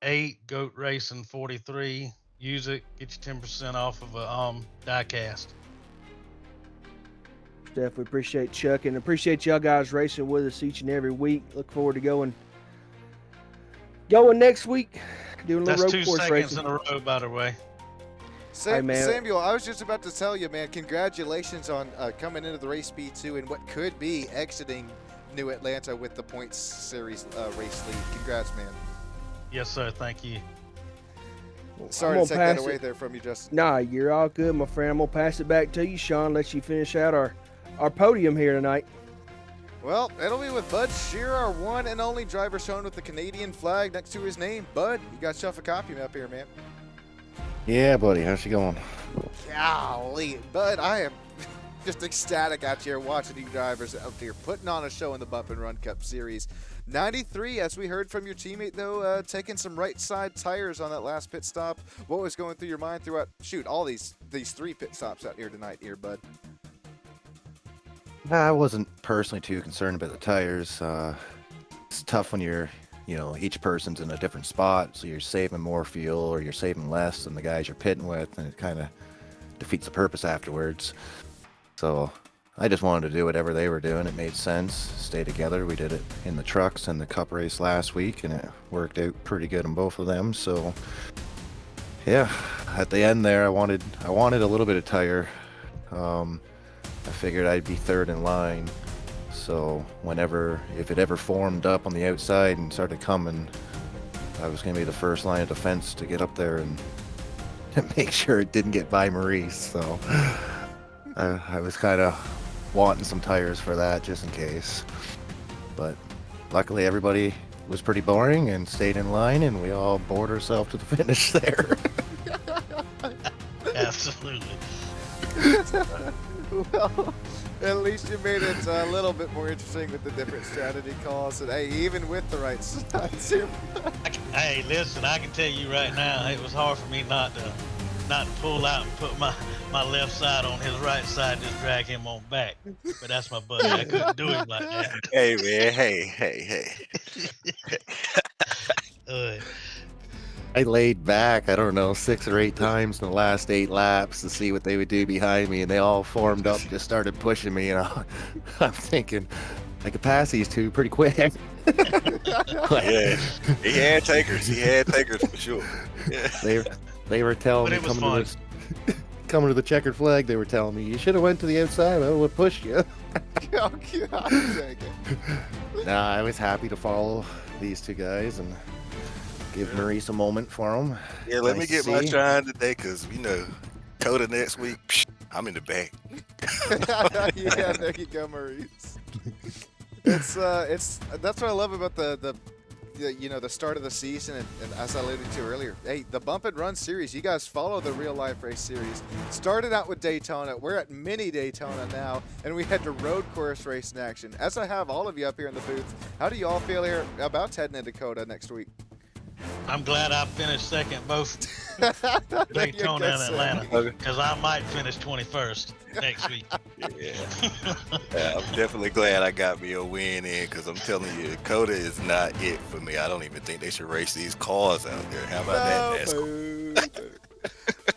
Speaker 4: 8, Goat Racing 43. Use it, get you 10% off of a diecast.
Speaker 2: Definitely appreciate Chuck and appreciate y'all guys racing with us each and every week. Look forward to going next week. Doing a little
Speaker 4: That's
Speaker 2: road
Speaker 4: 2
Speaker 2: course
Speaker 4: seconds
Speaker 2: racing.
Speaker 4: in a row, by the way.
Speaker 2: Hey, man.
Speaker 1: Samuel, I was just about to tell you, man, congratulations on coming into the race B2 and what could be exiting New Atlanta with the points series race lead. Congrats, man.
Speaker 4: Yes, sir. Thank you.
Speaker 1: Sorry to take that away there from you, Justin.
Speaker 2: Nah, you're all good, my friend. I'm gonna pass it back to you, Sean. Let you finish out our podium here tonight.
Speaker 1: Well, it'll be with Bud Shearer, our one and only driver shown with the Canadian flag next to his name. Bud, you got yourself a copy up here, man.
Speaker 5: Yeah, buddy. How's she going?
Speaker 1: Golly, Bud, I am just ecstatic out here watching you drivers out here putting on a show in the Bump and Run Cup Series. 93, as we heard from your teammate, though, taking some right side tires on that last pit stop. What was going through your mind throughout, all these 3 pit stops out here tonight, Bud?
Speaker 5: I wasn't personally too concerned about the tires. It's tough when you're, each person's in a different spot, so you're saving more fuel or you're saving less than the guys you're pitting with, and it kind of defeats the purpose afterwards. So I just wanted to do whatever they were doing. It made sense. Stay together. We did it in the trucks and the cup race last week, and it worked out pretty good in both of them. So yeah, at the end there, I wanted a little bit of tire. I figured I'd be third in line, so if it ever formed up on the outside and started coming, I was going to be the first line of defense to get up there and make sure it didn't get by Maurice. So I was kind of wanting some tires for that just in case. But luckily everybody was pretty boring and stayed in line, and we all bored ourselves to the finish there.
Speaker 4: Absolutely.
Speaker 1: Well, at least you made it a little bit more interesting with the different strategy calls, and hey, even with the right sides here.
Speaker 4: Hey, listen, I can tell you right now, it was hard for me not to pull out and put my left side on his right side and just drag him on back. But that's my buddy. I couldn't do him like that.
Speaker 3: Hey, man. Hey.
Speaker 5: I laid back, I don't know, 6 or 8 times in the last 8 laps to see what they would do behind me, and they all formed up and just started pushing me, and I'm thinking I could pass these 2 pretty quick.
Speaker 3: Yeah, he had takers for sure. Yeah.
Speaker 5: They were telling me coming to the checkered flag, they were telling me, you should have went to the outside, I would have pushed you.
Speaker 1: Oh, God, dang it.
Speaker 5: Nah, I was happy to follow these 2 guys and give Maurice a moment for him.
Speaker 3: Yeah, let me get my shine today, because, Coda next week, I'm in the back.
Speaker 1: Yeah, there you go, Maurice. That's what I love about the start of the season, and as I alluded to earlier, hey, the Bump and Run series, you guys follow the real life race series. Started out with Daytona, we're at mini Daytona now, and we had the road course race in action. As I have all of you up here in the booth, how do you all feel here about heading into Coda next week?
Speaker 4: I'm glad I finished second both Daytona and Atlanta, because I might finish 21st next week.
Speaker 3: Yeah, I'm definitely glad I got me a win in, because I'm telling you, Coda is not it for me. I don't even think they should race these cars out there. How about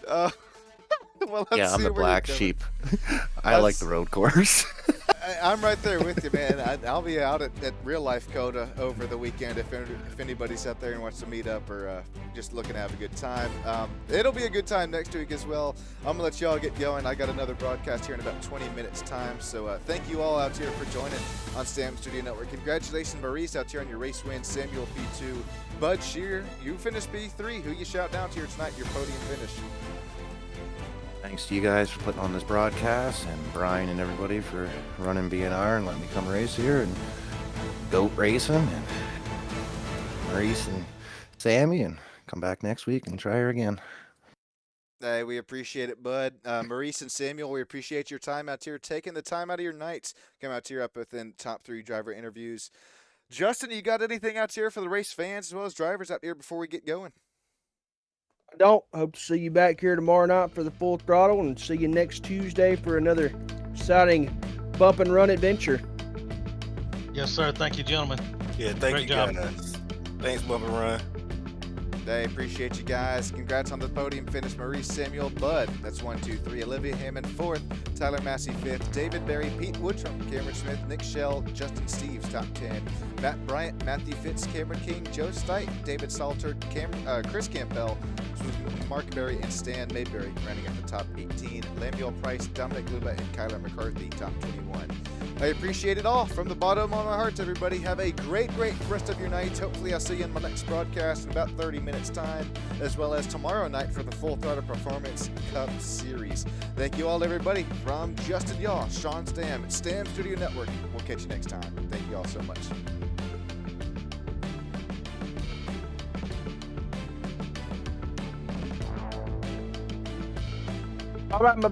Speaker 3: that?
Speaker 1: Well,
Speaker 5: yeah, I'm the black sheep. I like the road course.
Speaker 1: I'm right there with you, man. I'll be out at real life Coda over the weekend if anybody's out there and wants to meet up or just looking to have a good time. It'll be a good time next week as well. I'm gonna let y'all get going. I got another broadcast here in about 20 minutes time. So thank you all out here for joining on Stam Studio Network. Congratulations, Maurice, out here on your race win. Samuel P2, Bud Shear, you finished B3. Who you shout down to here tonight? Your podium finish.
Speaker 5: Thanks to you guys for putting on this broadcast, and Brian and everybody for running BNR and letting me come race here, and goat racing, and Maurice and Sammy, and come back next week and try her again.
Speaker 1: Hey, we appreciate it, Bud. Maurice and Samuel, we appreciate your time out here, taking the time out of your nights. Come out here up within top 3 driver interviews. Justin, you got anything out here for the race fans as well as drivers out here before we get going?
Speaker 2: I don't. Hope to see you back here tomorrow night for the Full Throttle, and see you next Tuesday for another exciting Bump and Run adventure.
Speaker 4: Yes, sir. Thank you, gentlemen.
Speaker 3: Yeah, thank
Speaker 4: Great
Speaker 3: you
Speaker 4: job.
Speaker 3: guys. Thanks, Bump and Run.
Speaker 1: Hey, appreciate you guys. Congrats on the podium finish, Maurice, Samuel, Bud. That's 1, 2, 3. Olivia Hammond, 4th. Tyler Massey 5th, David Berry, Pete Woodrum, Cameron Smith, Nick Shell, Justin Steves top 10, Matt Bryant, Matthew Fitz, Cameron King, Joe Stite, David Salter, Chris Campbell, Mark Berry, and Stan Mayberry running at the top 18, Lemuel Price, Dominic Luba, and Kyler McCarthy top 21. I appreciate it all from the bottom of my heart, everybody. Have a great rest of your night. Hopefully I'll see you in my next broadcast in about 30 minutes time, as well as tomorrow night for the Full Throttle Performance Cup Series. Thank you all, everybody. From Justin Yaw, Sean Stam, Stam Studio Network. We'll catch you next time. Thank you all so much.
Speaker 2: All right, my